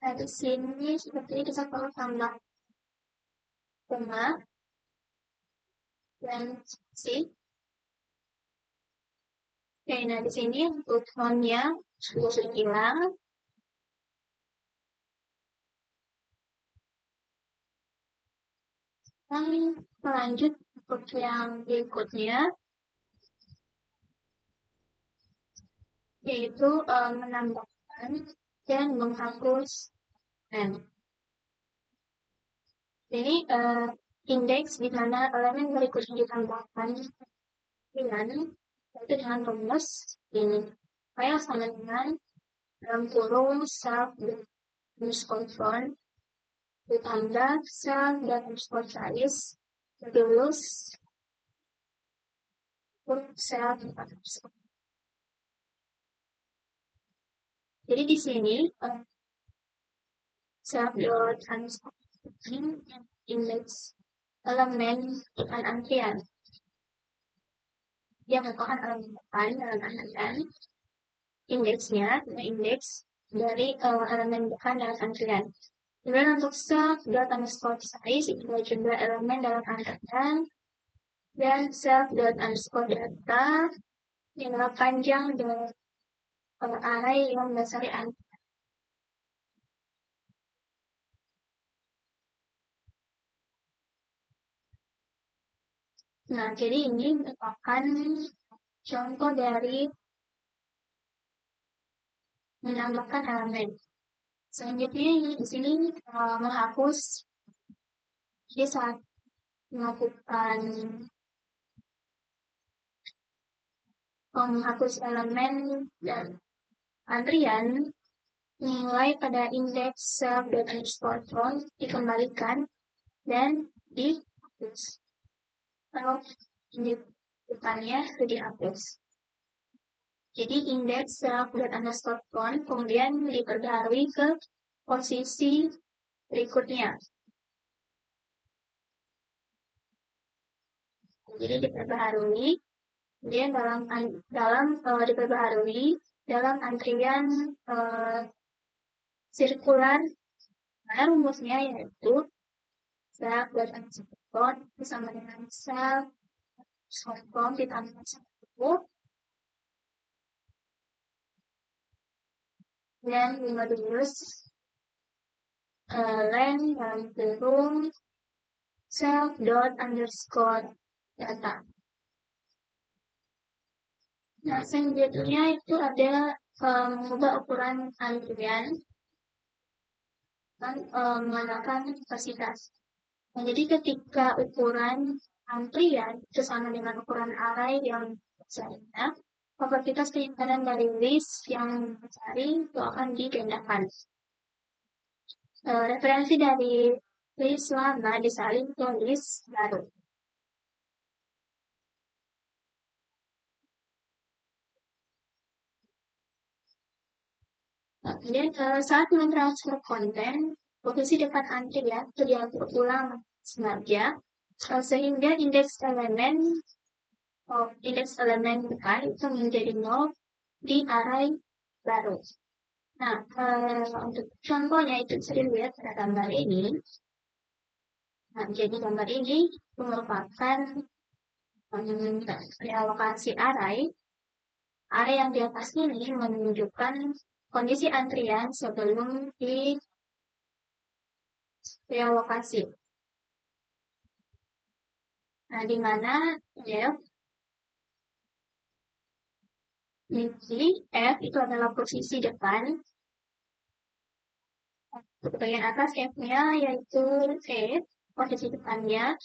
Nah, di sini seperti ini kita kalau tambah koma dan C. Oke, nah di sini untuk font-nya sudah hilang. Kami lanjut untuk yang berikutnya, yaitu menambahkan dan menghapus n. Jadi indeks di mana elemen berikutnya ditambahkan dengan yaitu dengan rumus ini. Saya sama dengan dalam kurung self underscore font ditambah self dan underscore size tertulis self underscore. Jadi di sini self dot underscore indeks elemen bukan antrian. Dia merupakan elemen depan dalam antrian. Indeksnya, indeks dari elemen depan dalam antrian. Kemudian untuk self dot underscore size itu jumlah elemen dalam antrian dan self dot underscore data yang panjang dari array yang mendasari antrian. Nah, jadi ini merupakan contoh dari menambahkan elemen. Selanjutnya di sini menghapus. Jadi saat melakukan menghapus elemen dan antrian, nilai pada indeks self dot underscore font dikembalikan dan dihapus. Kalau di depannya itu dihapus. Jadi indeks self dot underscore font kemudian diperbarui ke posisi berikutnya. Jadi diperbaharui, kemudian diperbaharui dalam antrian eh, sirkular. Nah, rumusnya yaitu sel buatan silikon bersama dengan sel sorghum ditambah 1 dan modulus len dan turun self dot underscore data. Nah, selanjutnya itu ada mengubah ukuran antrian dan menggunakan kapasitas. Nah, jadi ketika ukuran antrian itu sama dengan ukuran array yang biasanya, kapasitas penyimpanan dari list yang dicari itu akan digandakan. Referensi dari list lama disalin ke list baru. Nah, kemudian saat mentransfer konten, posisi depan antrian itu diatur ulang sengaja sehingga indeks elemen depan itu menjadi 0 di array baru. Nah, untuk contohnya itu bisa dilihat pada gambar ini. Nah, jadi gambar ini merupakan realokasi array. Array yang di atas ini menunjukkan kondisi antrian sebelum di realokasi. Nah, di mana def F itu adalah posisi depan. Untuk bagian atas F-nya yaitu posisi depannya.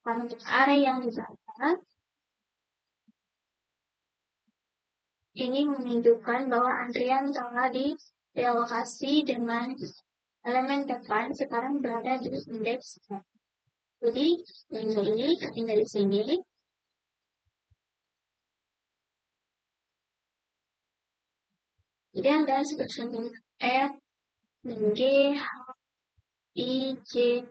Untuk array yang di bawah, ini menunjukkan bahwa antrian telah direlokasi dengan elemen depan sekarang berada di indeks. Jadi ini dari sini. Jadi ada seperti F, G, H, I, J.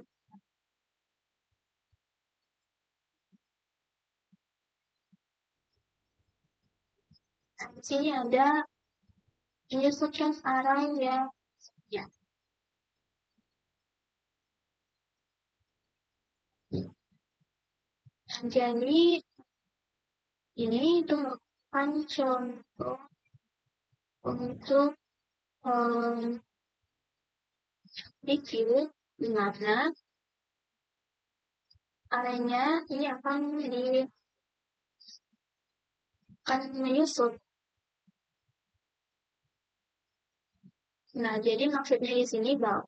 Di sini ada instruction array yang ya. Jadi ini itu merupakan contoh untuk bikin di mana arahnya ini akan menyusun. Nah, jadi maksudnya di sini bahwa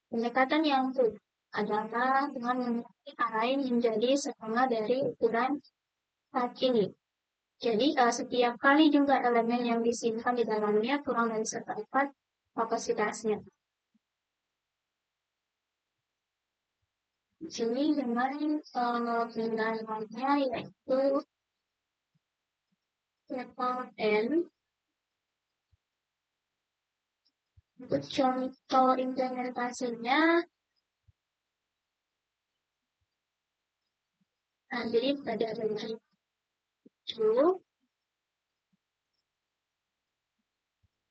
pendekatan yang adalah dengan memiliki array menjadi setengah dari ukuran saat ini. Jadi setiap kali juga elemen yang disimpan di dalamnya kurang dari 1/4 kapasitasnya. Di sini dengan penggunaannya yaitu level N. Untuk contoh implementasinya, nah, jadi pada bagian itu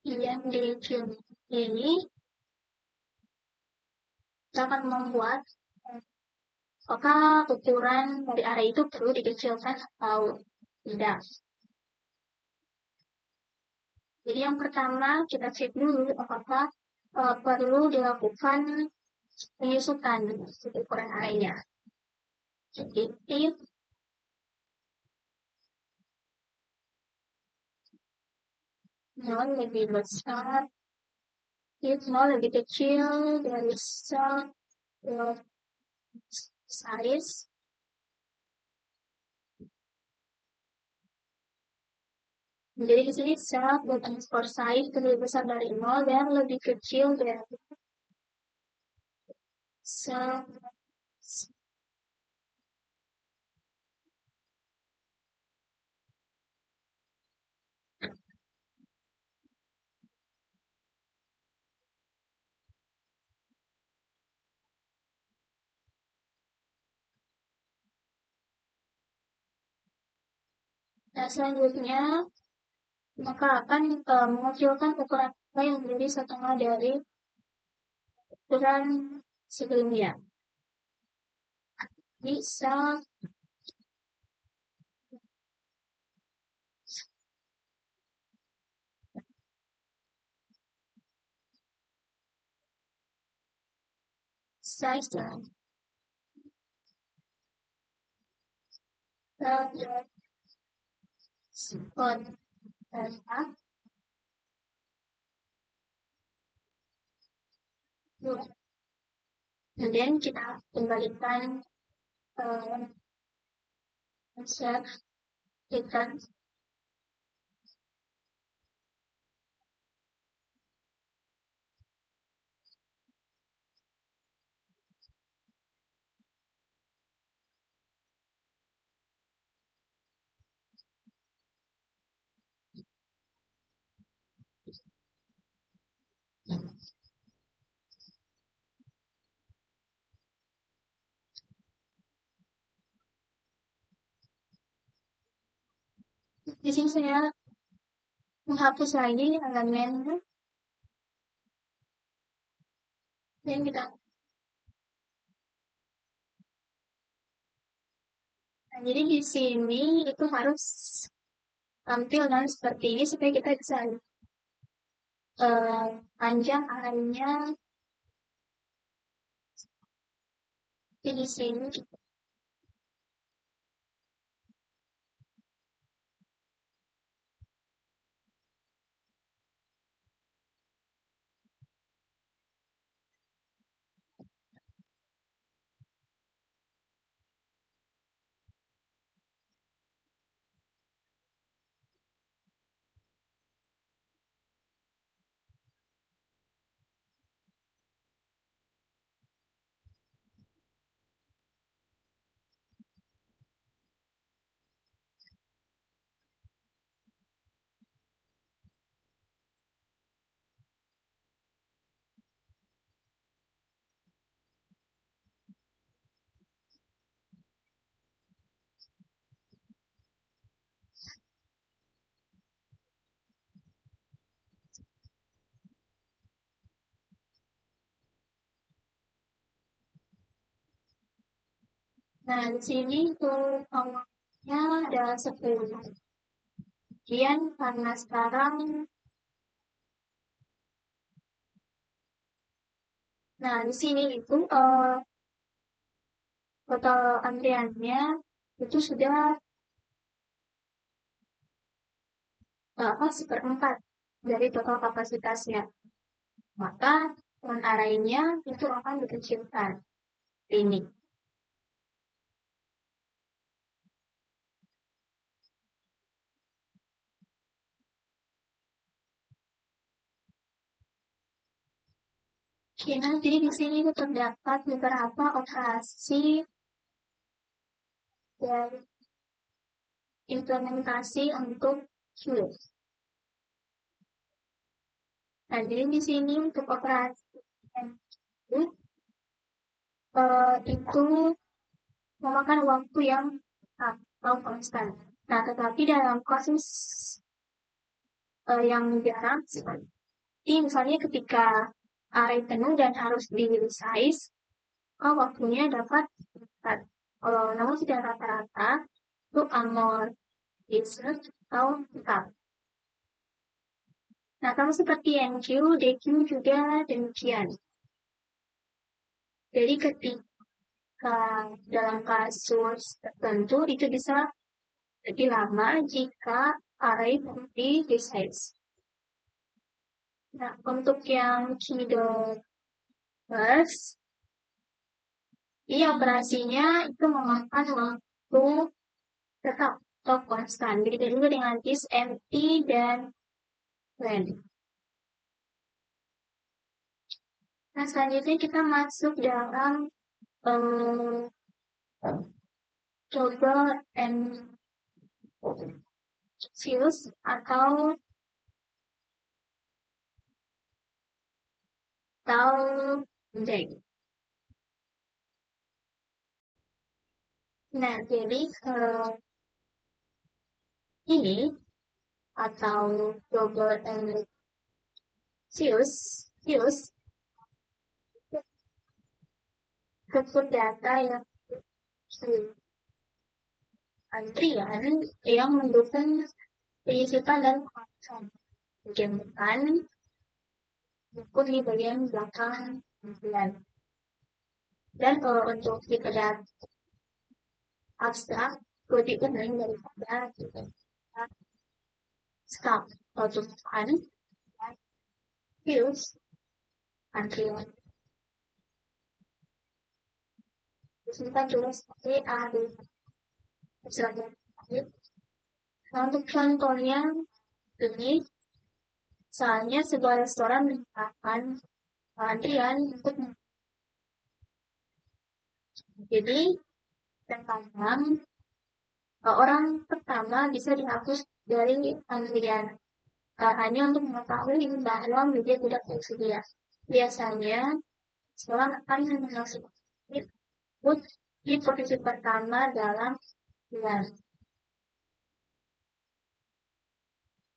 yang di ini kita akan membuat apakah ukuran dari area itu perlu dikecilkan atau tidak. Jadi yang pertama kita cek dulu apakah perlu dilakukan penyusutan ukuran areanya. Jadi if nol lebih besar, if nol lebih kecil dari sel size. Jadi di sini sel underscore size lebih besar dari 0 dan lebih kecil dari sel. Nah, selanjutnya maka akan mengucilkan ukuran apa yang menjadi setengah dari ukuran sebelumnya. Bisa size dan spot data. Kemudian kita kembalikan set return. Di sini saya menghapus lagi elemen dan kita. Nah, jadi di sini itu harus tampil dan seperti ini supaya kita bisa panjang arahnya di sini. Nah, di sini tuh awalnya ada 10. Kemudian karena sekarang, nah di sini itu total antriannya itu sudah apa seperempat dari total kapasitasnya. Maka arahnya itu akan dikecilkan. Ini. Oke, nanti di sini itu terdapat beberapa operasi dan implementasi untuk Q. Nah, jadi di sini untuk operasi Q itu memakan waktu yang atau konstan. Nah, tetapi dalam kasus yang jarang seperti misalnya ketika array penuh dan harus di resize, waktunya dapat cepat. Namun tidak rata-rata untuk amortisme atau tetap. Nah, kalau seperti NQ, DQ juga demikian. Jadi ketika dalam kasus tertentu itu bisa lebih lama jika array di resize. Nah, untuk yang keyboard first, ini operasinya itu memakan waktu tetap atau konstan. Begitu juga dengan is empty dan when. Nah, selanjutnya kita masuk dalam um, coba and fuse atau jack. Nah, jadi ini atau global Sius input data yang antrian yang mendukung penyisipan dan pengawasan. Bukan buku di bagian belakang tampilan. Dan kalau untuk tipe data abstrak, lebih umum daripada tipe skap. Untuk views, antrian. Kita tulis seperti A, B, misalnya. Nah, untuk contohnya ini, misalnya sebuah restoran menyediakan antrian untuk jadi pertama orang pertama bisa dihapus dari antrian hanya untuk mengetahui bahwa media tidak tersedia. Biasanya seorang akan menghasilkan input di posisi pertama dalam bulan.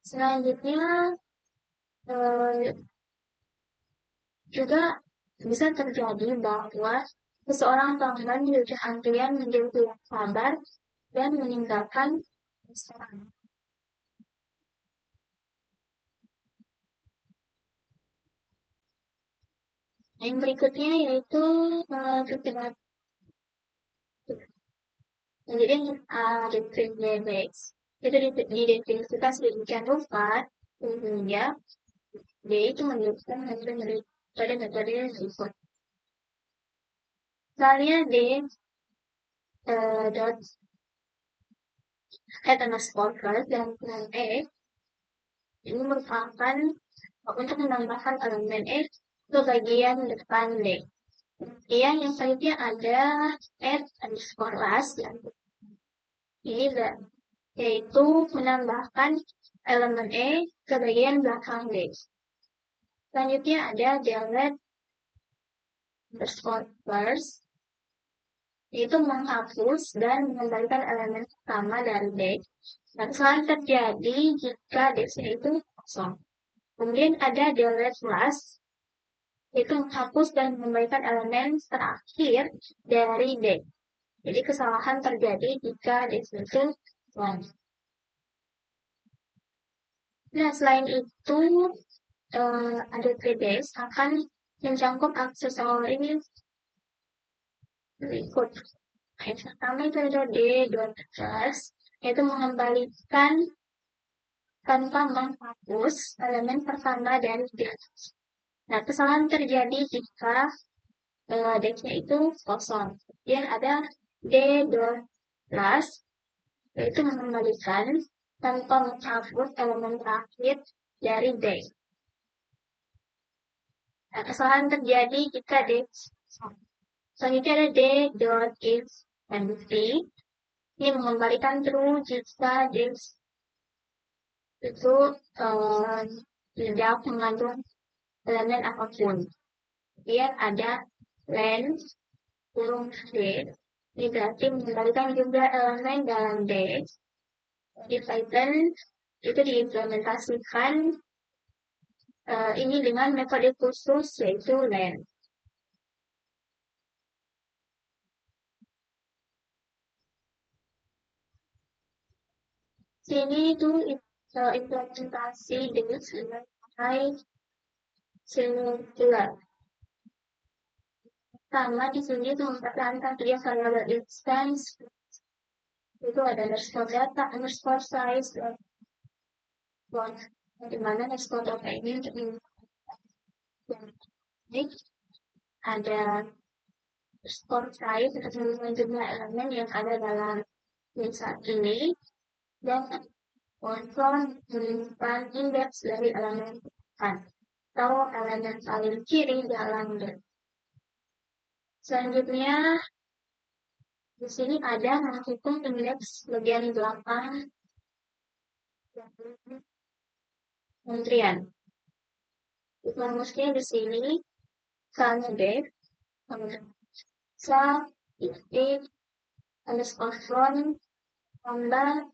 Selanjutnya juga bisa terjadi bahwa seseorang pelanggan di ujung antrian menjadi tidak sabar dan meninggalkan restoran. Yang berikutnya yaitu ketidak. Jadi retrieval base itu didefinisikan sedemikian rupa sehingga dia itu menunjukkan metode-metode yang berikut. Misalnya D dot head underscore first dan E ini merupakan untuk menambahkan elemen E ke bagian depan D. Kemudian yang selanjutnya ada add underscore last yang ini yaitu menambahkan elemen E ke bagian belakang D. Selanjutnya ada delete underscore first yaitu menghapus dan mengembalikan elemen pertama dari D. Dan selain terjadi jika D-nya itu kosong. Kemudian ada delete last yaitu menghapus dan mengembalikan elemen terakhir dari D. Jadi kesalahan terjadi jika D-nya itu kosong. Nah, selain itu ada TBS akan mencakup aksesori berikut. Yang pertama itu ada D.class, yaitu mengembalikan tanpa menghapus elemen pertama dari D. Nah, kesalahan terjadi jika D-nya itu kosong. Kemudian ada D.class, yaitu mengembalikan tanpa menghapus elemen terakhir dari D. Nah, kesalahan terjadi jika D kosong. Selanjutnya ada D.if empty. Ini mengembalikan true jika D itu tidak mengandung elemen apapun. Kemudian ada len kurung D. Ini berarti mengembalikan jumlah elemen dalam D. Di Python itu diimplementasikan ini dengan metode khusus yaitu len. Sini itu implementasi dengan sebagai singular. Pertama di sini itu mempertahankan dia variable instance itu ada underscore data, underscore size, di mana underscore data ini untuk jadi ada underscore size untuk menentukan jumlah elemen yang ada dalam saat ini dan kontrol menyimpan indeks dari elemen kan atau elemen paling kiri dalam selanjutnya di sini ada menghitung indeks bagian belakang kementerian. Rumusnya di sini misalnya D sa underscore front tambah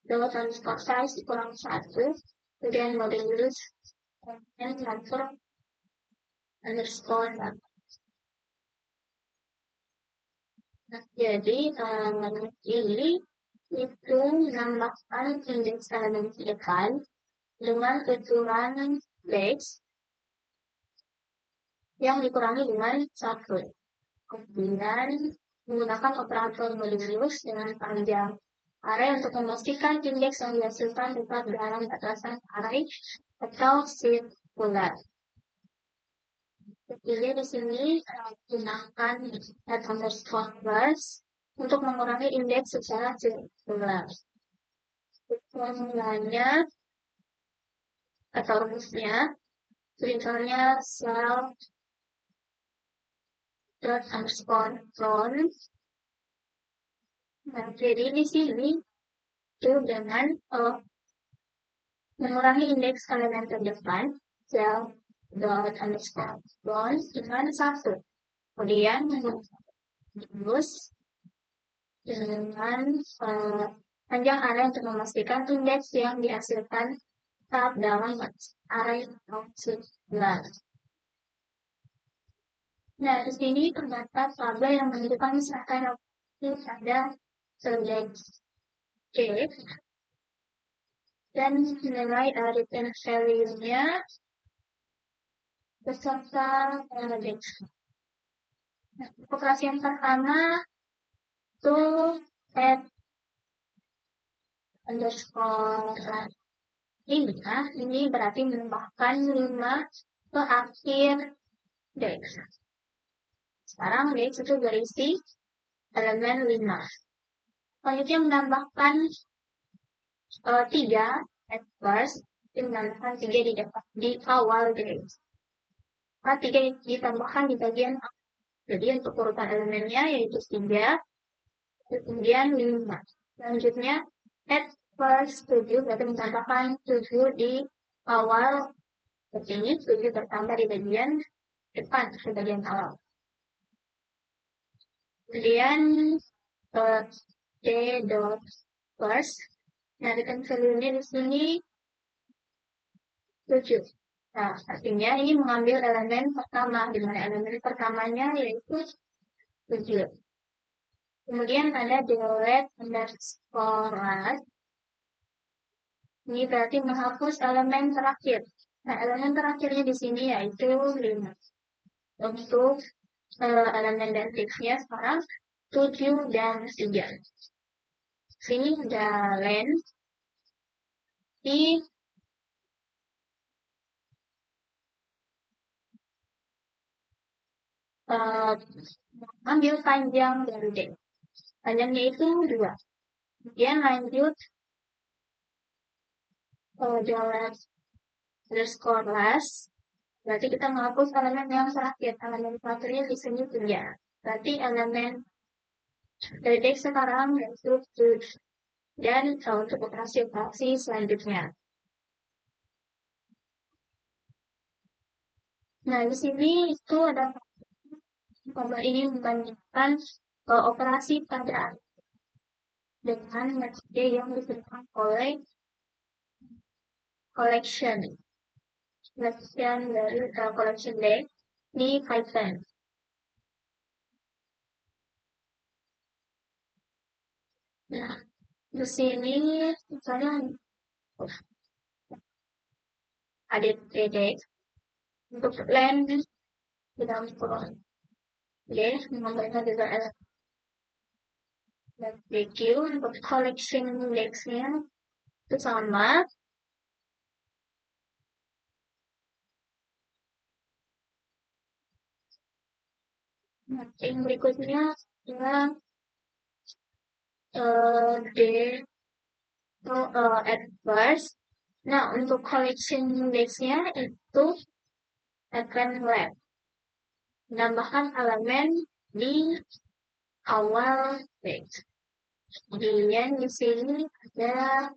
dot underscore size kurang 1, kemudian modulus dan transfer underscore 1. Nah, jadi ini itu menambahkan indeks elemen di depan dengan ukuran base yang dikurangi dengan 1. Kemudian menggunakan operator modulus dengan panjang array untuk memastikan indeks yang dihasilkan tetap dalam batasan array atau sirkular. Jadi di sini gunakan at underscore plus untuk mengurangi indeks secara sirkular. Formulanya atau rumusnya, misalnya self dot underscore from. Nah, jadi di sini itu dengan mengurangi indeks elemen terdepan self dot underscore from dengan 1. Kemudian terus dengan panjang array untuk memastikan indeks yang dihasilkan tetap dalam array atau sirkular. Nah, di sini terdapat tabel yang menunjukkan misalkan pada indeks C dan nilai return value-nya beserta indeks. Nah, operasi yang pertama itu add underscore ini berarti menambahkan 5 ke akhir Dex. Sekarang Dex itu berisi elemen 5. Selanjutnya menambahkan 3 at first, menambahkan 3 di awal Dex. 3 ditambahkan di bagian A. Jadi untuk urutan elemennya yaitu 3, kemudian 5. Selanjutnya at first 7 berarti menambahkan 7 di awal ini, 7 bertambah di bagian depan, di bagian awal. Kemudian D dot first, nah return value-nya di sini 7. Nah, artinya ini mengambil elemen pertama, di mana elemen pertamanya yaitu 7. Kemudian ada delete underscore last. Ini berarti menghapus elemen terakhir. Nah, elemen terakhirnya di sini yaitu 5. Untuk elemen datifnya sekarang 7 dan 3. Sini ada len di ambil panjang dari D. Panjangnya itu 2. Kemudian lanjut delete underscore last. Berarti kita menghapus elemen yang terakhir. Elemen terakhirnya di sini 3. Berarti elemen dari D sekarang yaitu 7. Dan untuk operasi selanjutnya. Nah, di sini itu ada ini membandingkan operasi pada dengan metode yang diberikan oleh collection dari collection deck di Python. Nah, di sini misalnya ada deck untuk len di dalam kurung. Oke, menggunakan juga DQ untuk collection index-nya itu sama. Nah, yang berikutnya adalah D at first. Nah, untuk collection index-nya itu akan lab. Menambahkan elemen di awal page. Kemudian di sini ada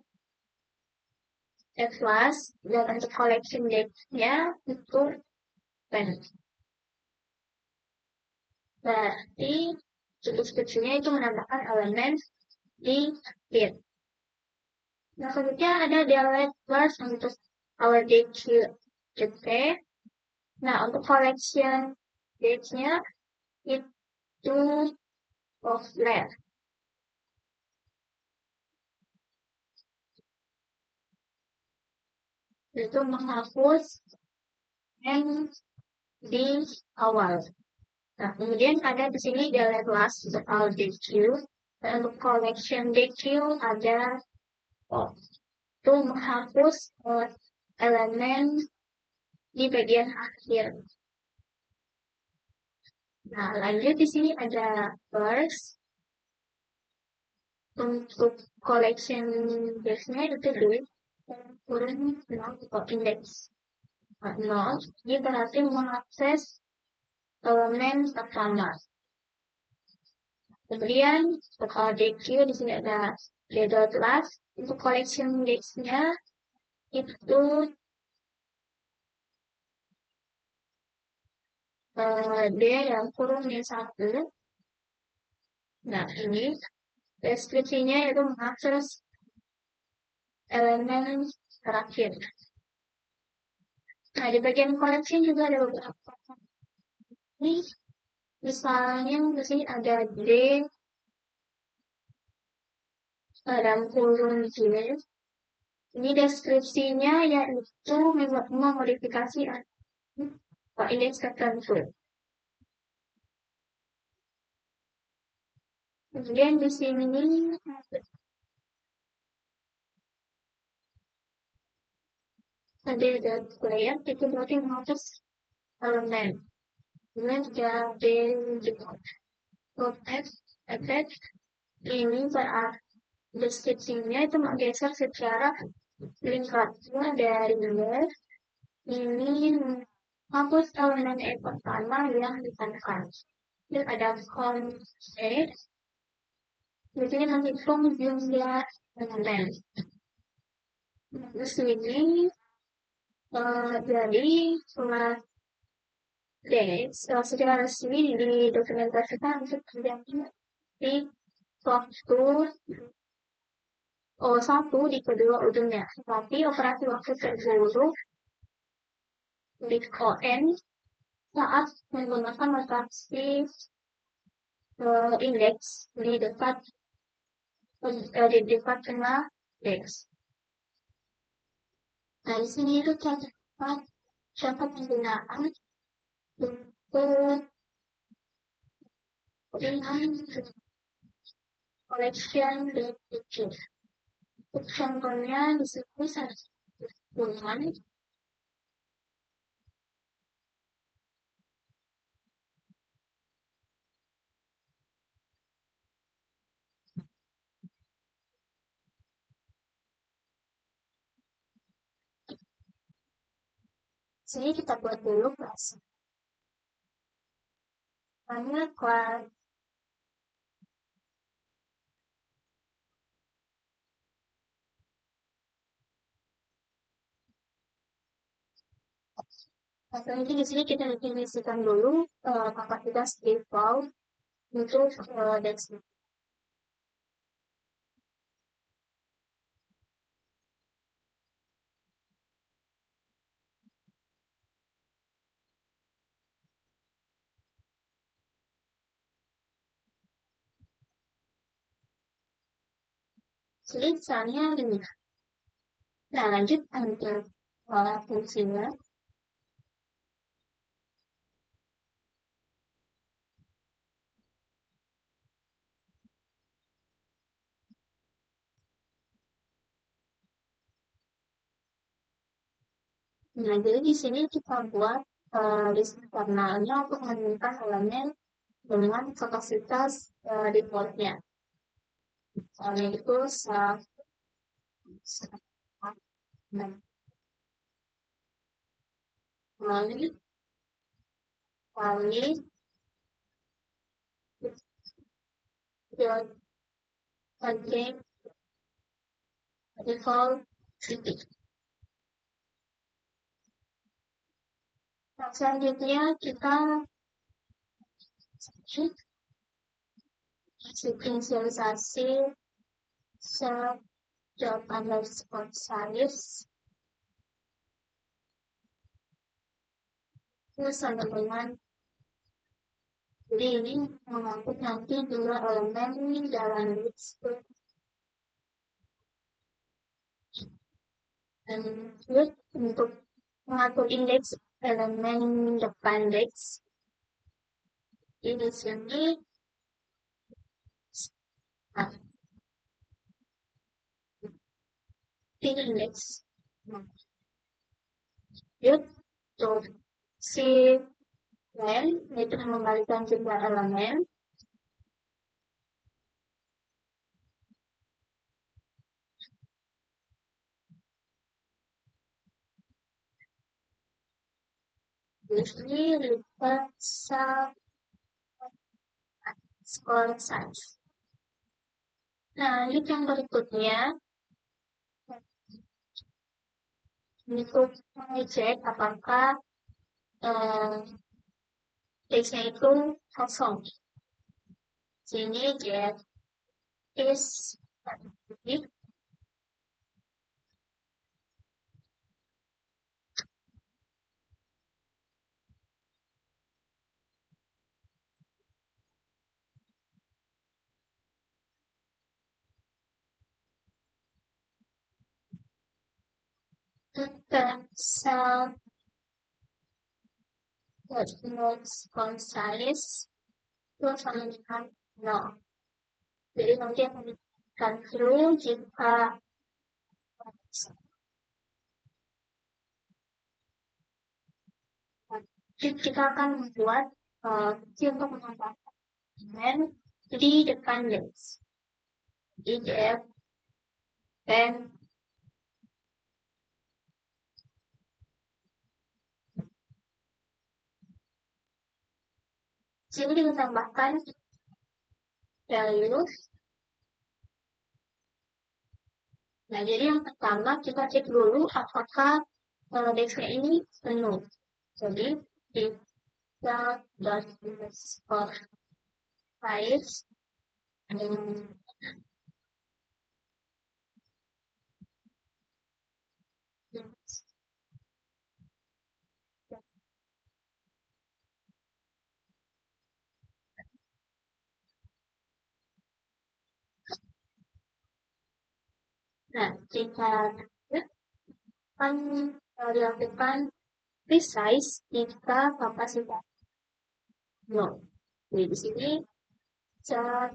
at last dan untuk collection date-nya itu pen. Berarti cukup-cukupnya itu menambahkan elemen di bit. Nah, selanjutnya ada delete plus untuk our DQGP. Nah, untuk collection date-nya itu offline. Itu menghapus yang di awal. Nah, kemudian ada di sini delete last untuk our DQ. Dan untuk collection DQ ada itu menghapus elemen di bagian akhir. Nah, lanjut di sini ada first untuk collection base-nya itu duit turun 0 atau index 0. Ini berarti mengakses elemen pertama. Kemudian untuk DQ di sini ada d.last untuk collection index-nya itu D yang kurung D1. Nah, ini deskripsinya itu mengakses elemen terakhir. Nah, di bagian collection juga ada beberapa. Ini misalnya di sini ada D dalam kurung J. Ini deskripsinya yaitu memodifikasi indeks tertentu. Kemudian di sini ada player itu berarti menghapus elemen. Kemudian juga effect ini berarti deskripsinya itu menggeser secara lingkarnya dari layer ini menghapus elemen pertama yang ditekan. Dan ada constraint. Di sini menghitung jumlah elemen. Terus ini jadi setelah secara resmi didokumentasikan untuk terjadi di waktu satu di kedua ujungnya. Tapi operasi waktu terburuk di ON saat menggunakan operasi indeks di dekat tengah indeks. Nah, di sini itu terdapat contoh penggunaan untuk dengan collection picture. Untuk contohnya di sini saya gunakan sini kita buat dulu kelas. Karena kelas ini di sini kita definisikan dulu kapasitas default untuk desktop. Jadi misalnya ini. Nah, lanjut untuk fungsinya. Nah, jadi di sini kita buat list internalnya untuk menemukan elemen dengan kapasitas defaultnya. Soalnya itu kali contain default city. Nah, selanjutnya kita sequensialisasi jawaban respon Salis itu sama dengan jadi ini mengangkut nanti dua elemen dalam list dan terus untuk mengatur indeks elemen depan list di sini ah, pilih indeks. Yuk, tuh si len itu mengembalikan jumlah elemen ini lipat skor size. Nah, yang berikutnya untuk mengecek apakah teksnya itu kosong. Sini get is sel respon size itu sama dengan 0. Jadi nanti akan diberikan true jika kita akan membuat untuk menambahkan elemen di depan list. Jadi def dan sini ditambahkan value. Nah, jadi yang pertama kita cek dulu apakah desknya ini penuh. Jadi kita underscore size dan nah, jika akan dilakukan resize jika kapasitas 0. Jadi di sini cat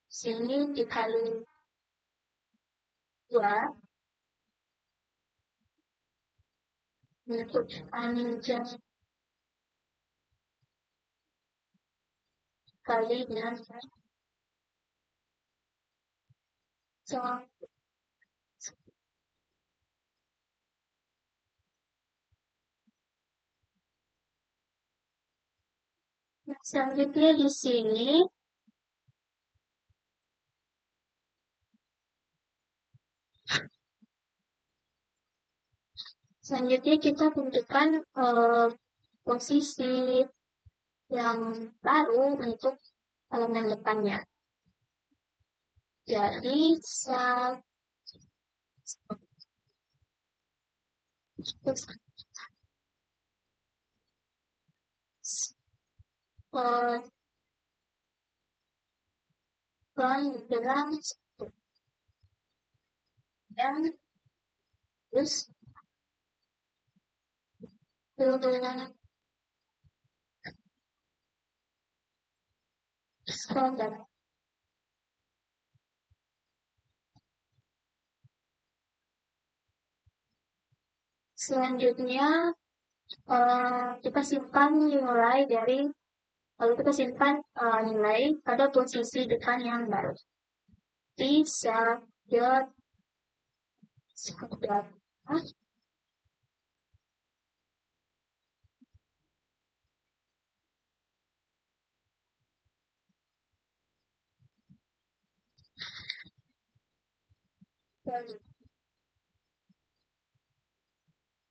sini dikali 2 untuk panjang kali dengan cat. Selanjutnya di sini kita tentukan posisi yang baru untuk elemen depannya. Jadi sel dengan dan terus dengan standar. Selanjutnya kita simpan nilai dari lalu kita simpan nilai pada posisi depan yang baru. Bisa dot sekedar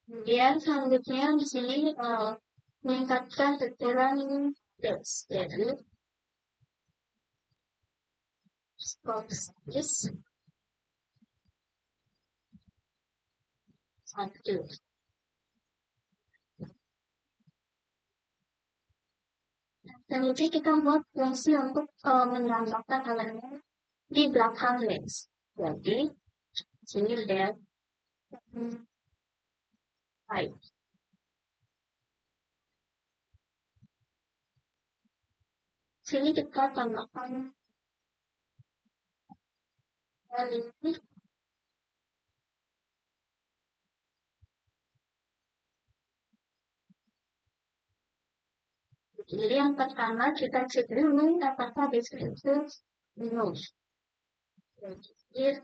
kemudian selanjutnya di sini meningkatkan detail teks. Jadi, skopsis satu. Dan ini kita buat fungsi untuk menambahkan elemen di belakang lens. Jadi, sini lihat baik. Sini kita tambahkan ini. Jadi yang pertama kita cek dulu apakah deskripsi minus. Jadi,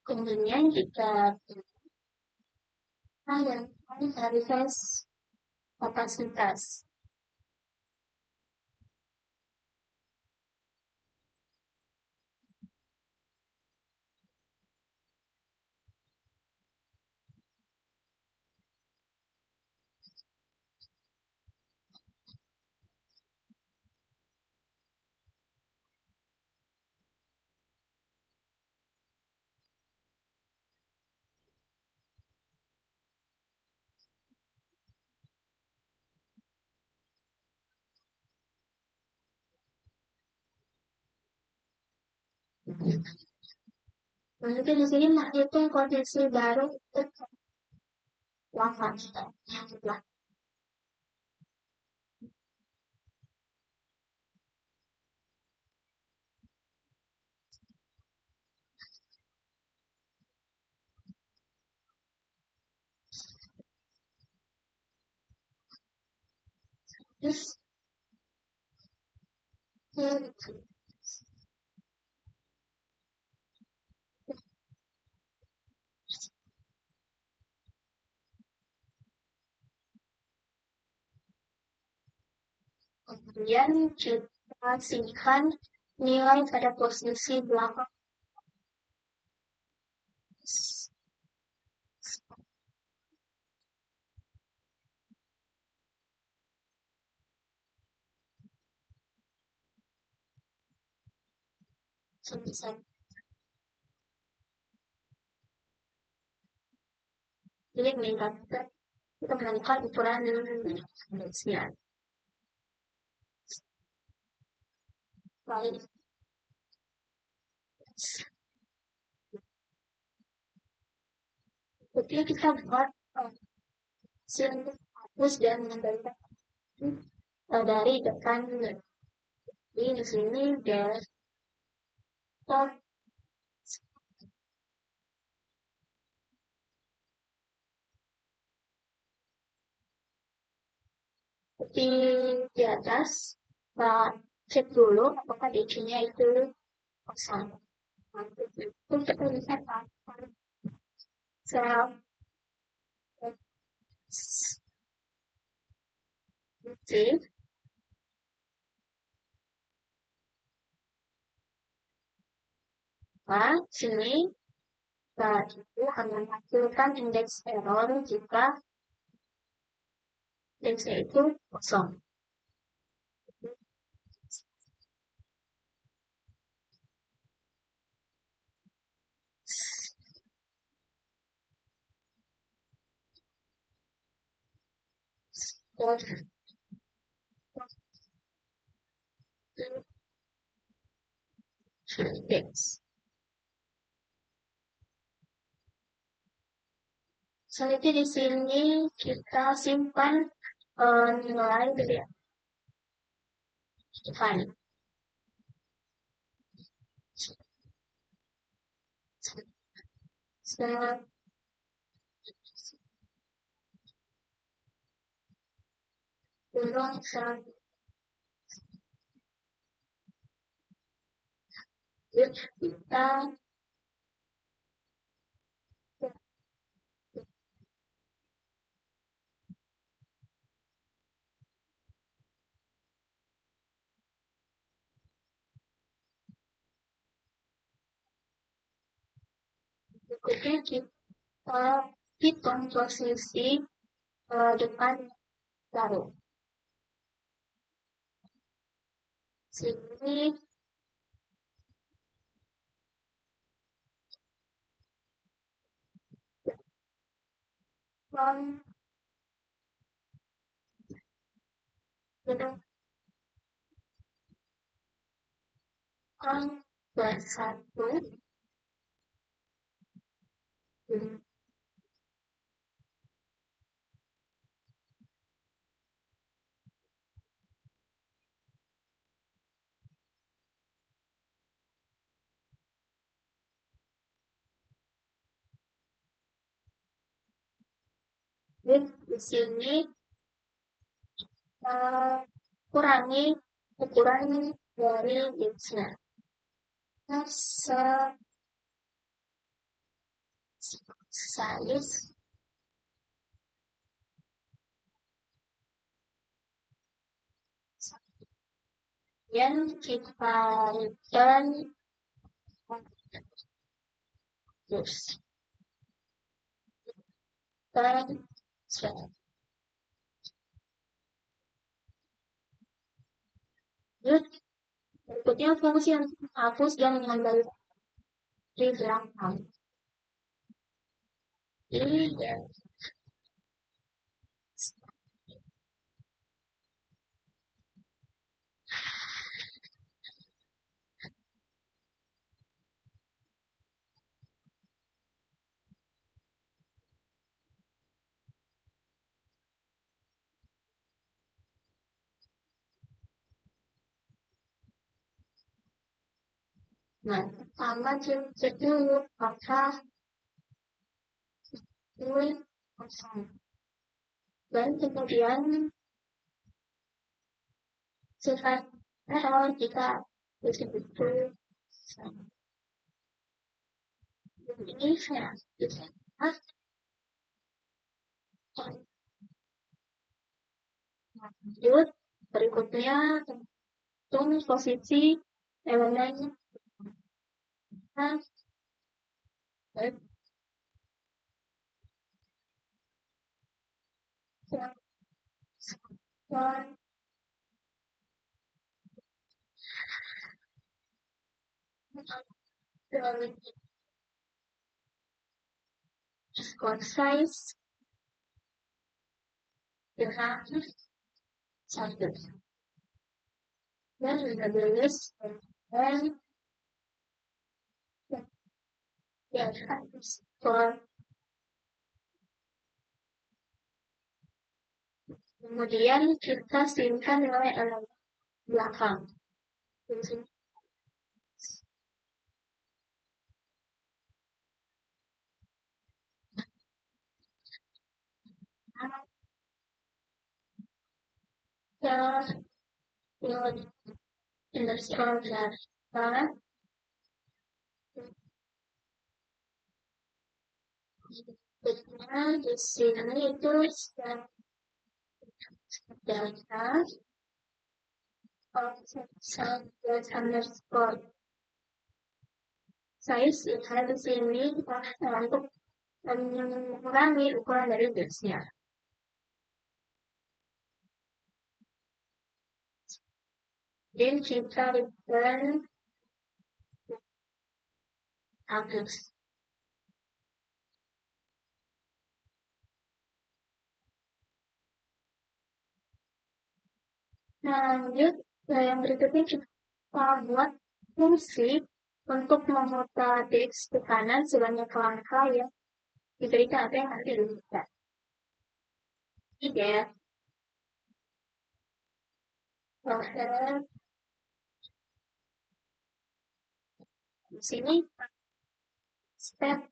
kemudian kita yang dari tes kapasitas. Mungkin di sini itu kondisi baru itu wafat. Terus kemudian kita simpan nilai pada posisi belakang. Sebisa jadi meningkatkan kita meningkatkan ukuran sekian. Lalu ketika kita buat hapus dan mengembalikan dari depan di sini desktop di atas cek dulu apakah DC-nya itu kosong. Itu kita bisa pakai sel C. Nah, sini itu akan menghasilkan indeks error jika indeksnya itu kosong. Indeks. Selanjutnya di sini kita simpan nilai dari file. Setelah kita Berikutnya kita hitung posisi depan taruh. Sini kan kan bersatu di sini kurangi ukuran dari bitsnya. Size yang kita return terus return string. Berikutnya fungsi yang hapus dan mengembalikan di belakang. Iya. Nah, pertama cek dulu apakah ini kosong. Dan kemudian sifat error jika betul-betul ini saya lanjut berikutnya hitung posisi elemen squad size dengan satu dan menulis dan ya skor. Kemudian kita simpan nilai elemen belakang. Ya, underscore data di sini itu data subject underscore size yang di sini untuk mengurangi ukuran dari base-nya. Dan kita return Agus. Nah, lanjut yang berikutnya kita buat fungsi untuk memutar X ke kanan sebanyak langkah yang diberikan atau yang nanti diberikan. Tiga, proses di sini step.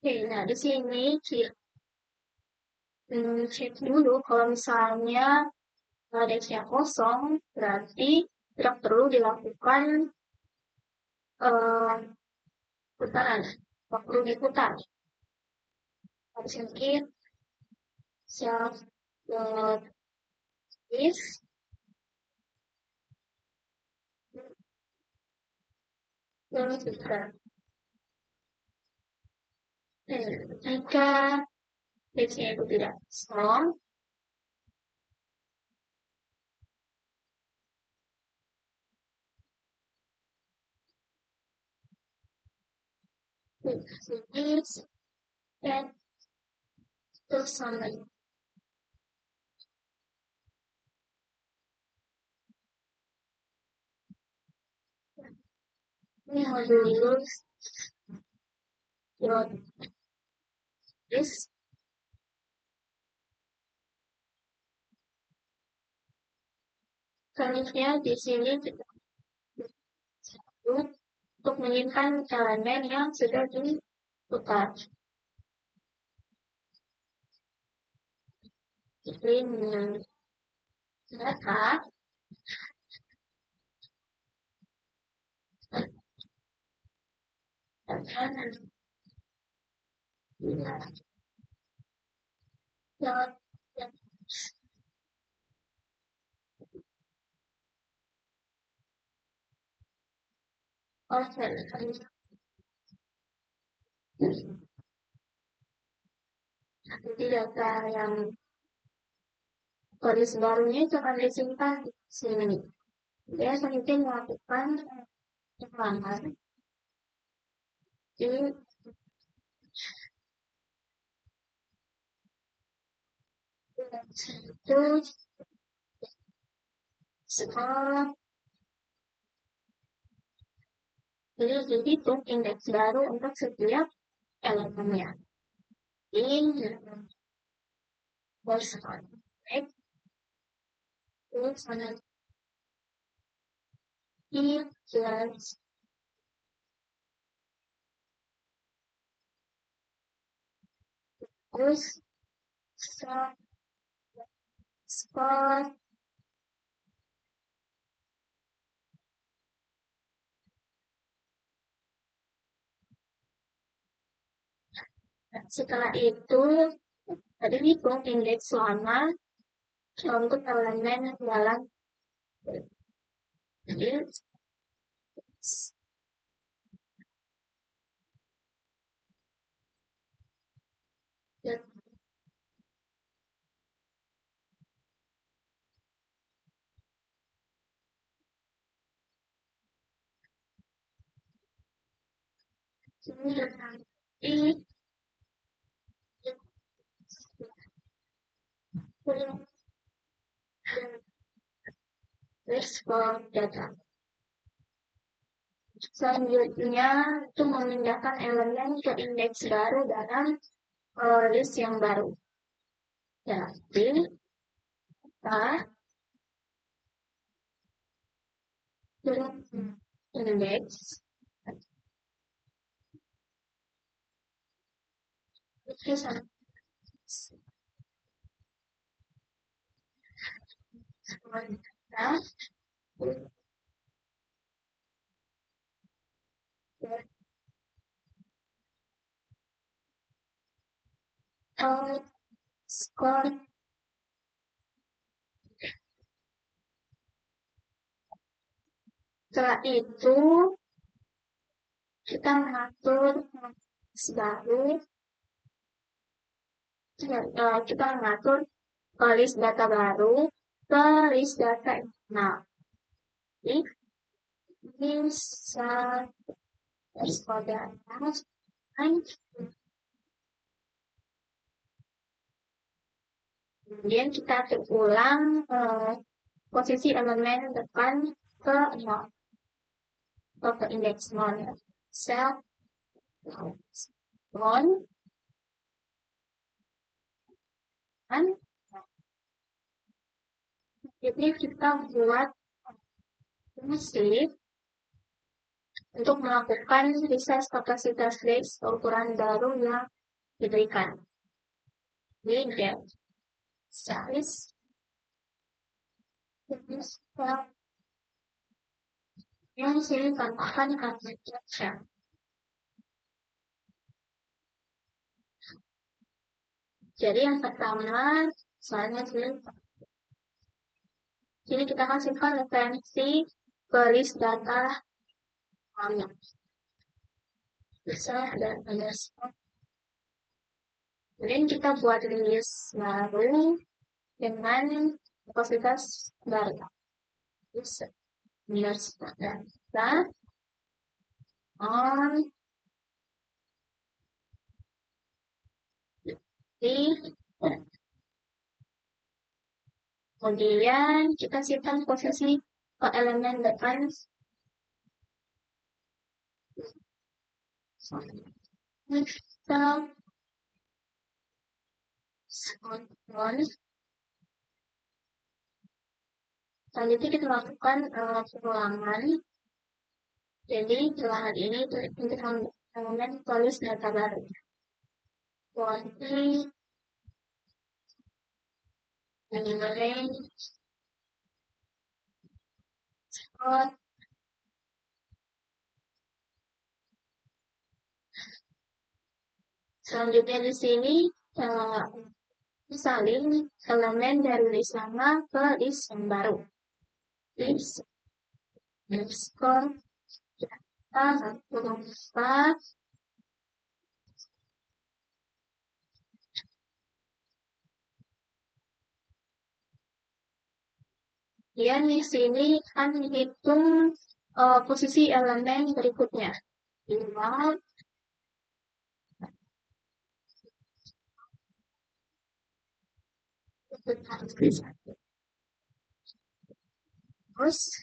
Oke, nah di sini cek dulu kalau misalnya ada yang kosong, berarti tidak perlu dilakukan putaran, tidak perlu diputar. Harus mungkin self is Yang juga. Jika page-nya itu tidak strong, is that to somebody. Ini how do you use your this selanjutnya di sini kita untuk menyimpan elemen yang sudah diputar. Jadi data dan yang jadi data yang garis barunya itu akan disimpan di sini. Dia selanjutnya melakukan pengulangan di situ sekolah. Jadi dihitung indeks baru untuk setiap elemennya. Ini berdasarkan terus mana I plus terus skor setelah itu tadi hitung indeks selama untuk elemen dalam jadi I skor data. Selanjutnya itu memindahkan elemen ke indeks baru dalam list yang baru. Jadi kita indeks itu sama skor setelah itu kita mengatur baru kita mengatur list data baru ke list data internal. Jadi bisa skor data kemudian kita terulang posisi elemen depan ke 0 atau ke indeks 0 sel 1 kan jadi kita buat fungsi untuk melakukan resize kapasitas base ukuran baru yang diberikan ini get size yang sini tambahkan kapasitas. Jadi yang pertama soalnya sini kita kasihkan referensi ke list data bisa dan underscore. Kemudian kita buat list baru dengan kapasitas baru. Bisa underscore data on di. Kemudian kita simpan posisi elemen depan kita on. Selanjutnya kita lakukan pengulangan. Jadi setelah ini untuk elemen tulis data baru. Quantity enumerate sort. Selanjutnya di sini salin elemen dari list lama ke list yang baru. List underscore data 1,4. Kemudian di sini akan menghitung posisi elemen berikutnya. 5, terus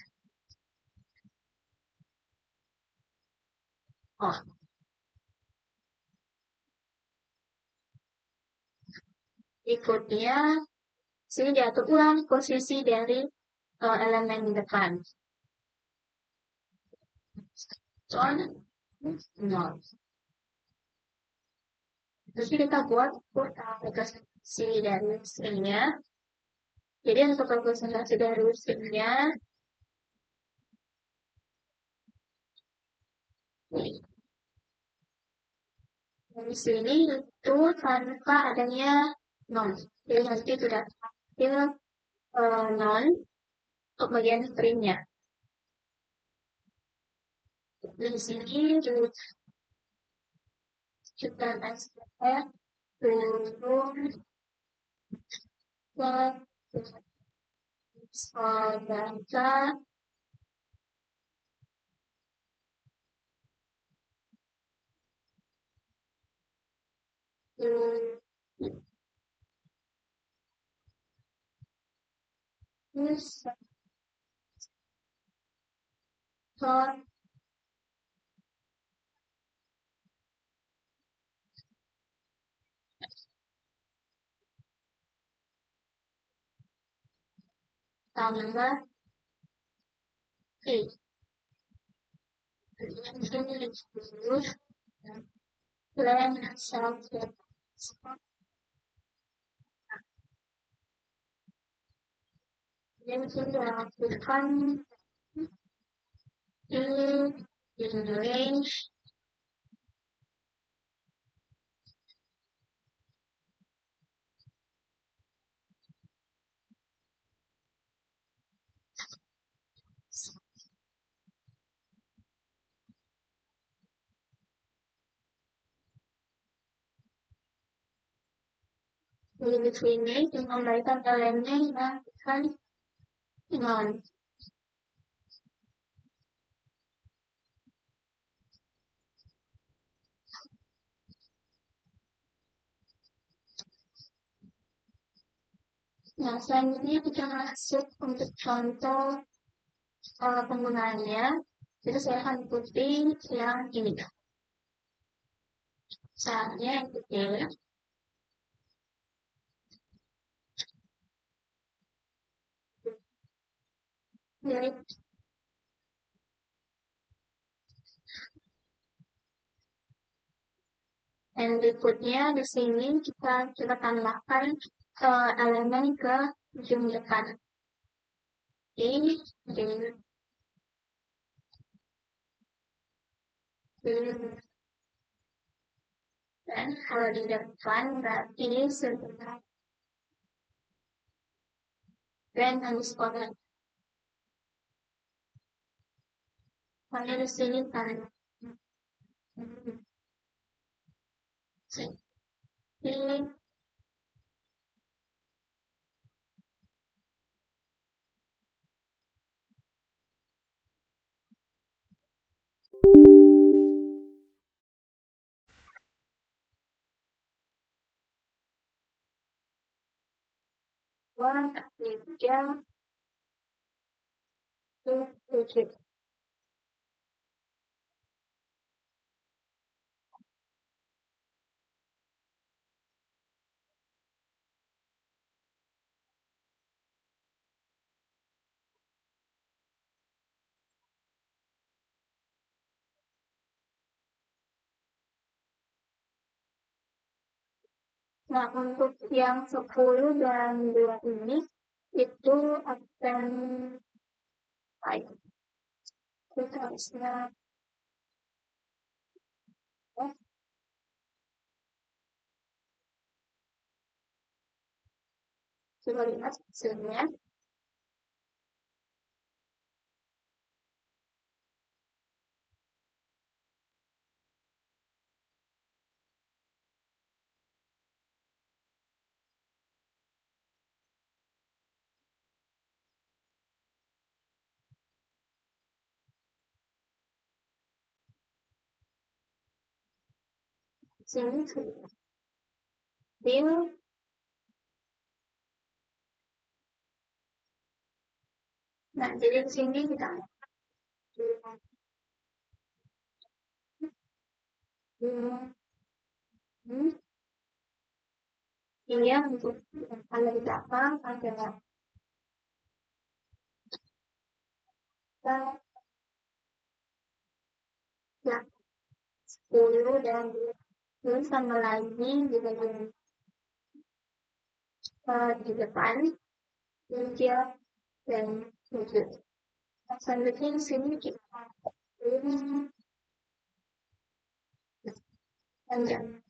berikutnya sini diatur ulang posisi dari elemen di depan. Soalnya 0. Terus kita buat representasi dari stringnya. Jadi untuk representasi dari stringnya, di sini itu tanpa adanya non. Jadi nanti tidak tampil non untuk bagian stringnya. Di sini kita STR turun ke data terus tambah I. Ini terus plan self dan kita lakukan in range in between ini mengembalikan elemennya yang akan non. Nah, selanjutnya kita masuk untuk contoh penggunaannya. Jadi saya akan ikuti yang ini. Misalnya ikuti dari dan berikutnya di sini kita tambahkan elemen ke ujung depan. Ini dan kalau di depan berarti sebentar dan underscore. Kalau di sini tanda Jadi, orang ketiga tujuh. Nah, untuk yang 10 dan 2 ini, itu akan baik. Kita harusnya, oh, coba lihat hasilnya. Sini, Bill, nah, jadi di sini kita hmm, ini ya untuk kalau di belakang adalah kita ya 10 dan 2. Ini sama lagi di bagian di depan, meja dan wujud. Selanjutnya di sini kita panjang.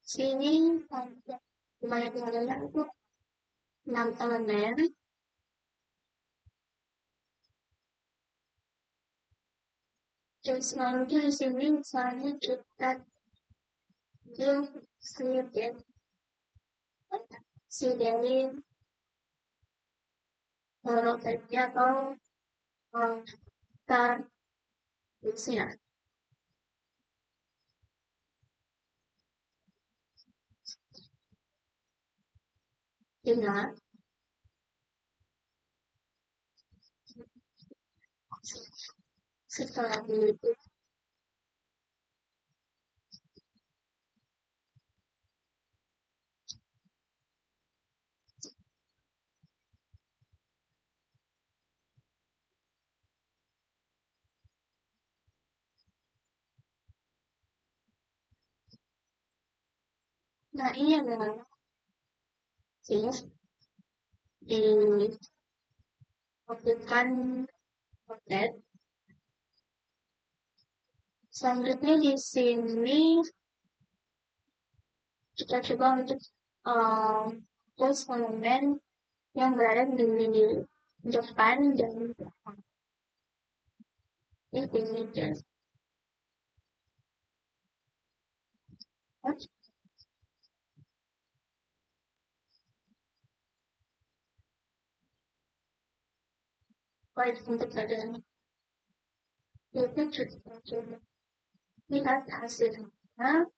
Sini panjang. Banyak yang itu 6 elemen. Terus nanti di sini misalnya kita sedikit si dari rotasi atau tar usia. Ingat, setelah itu, nah ini adalah jenis dilakukan outlet. Selanjutnya di sini kita coba untuk terus elemen yang berada di depan dan belakang. Ini just baik untuk badan. Itu coba lihat hasilnya. Nah,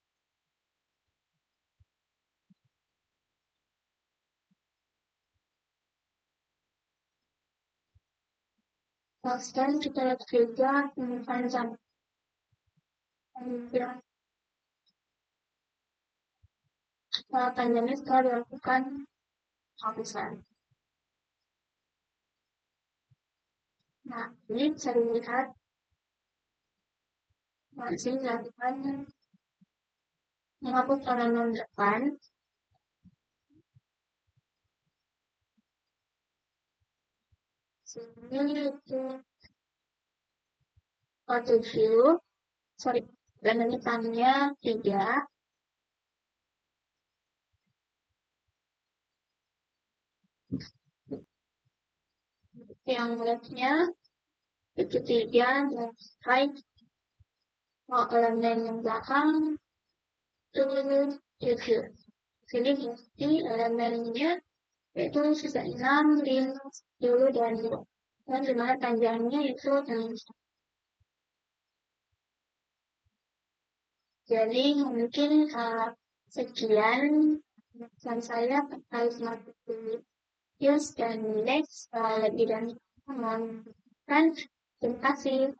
sekarang kita lihat juga panjang. Panjangnya setelah dilakukan habisan. Nah, ini bisa dilihat masih dilakukan menghapus elemen depan Ini itu 7, sorry, dan lanjutannya 3, yang leftnya itu 3, dan right, elemen yang belakang itu 7. Sini berarti elemennya itu sisa 6, 5, 10, dan 2. Dan dimana panjangnya itu 6. Jadi mungkin sekian dan saya terkait materi dan next lebih dan teman. Kan terima kasih.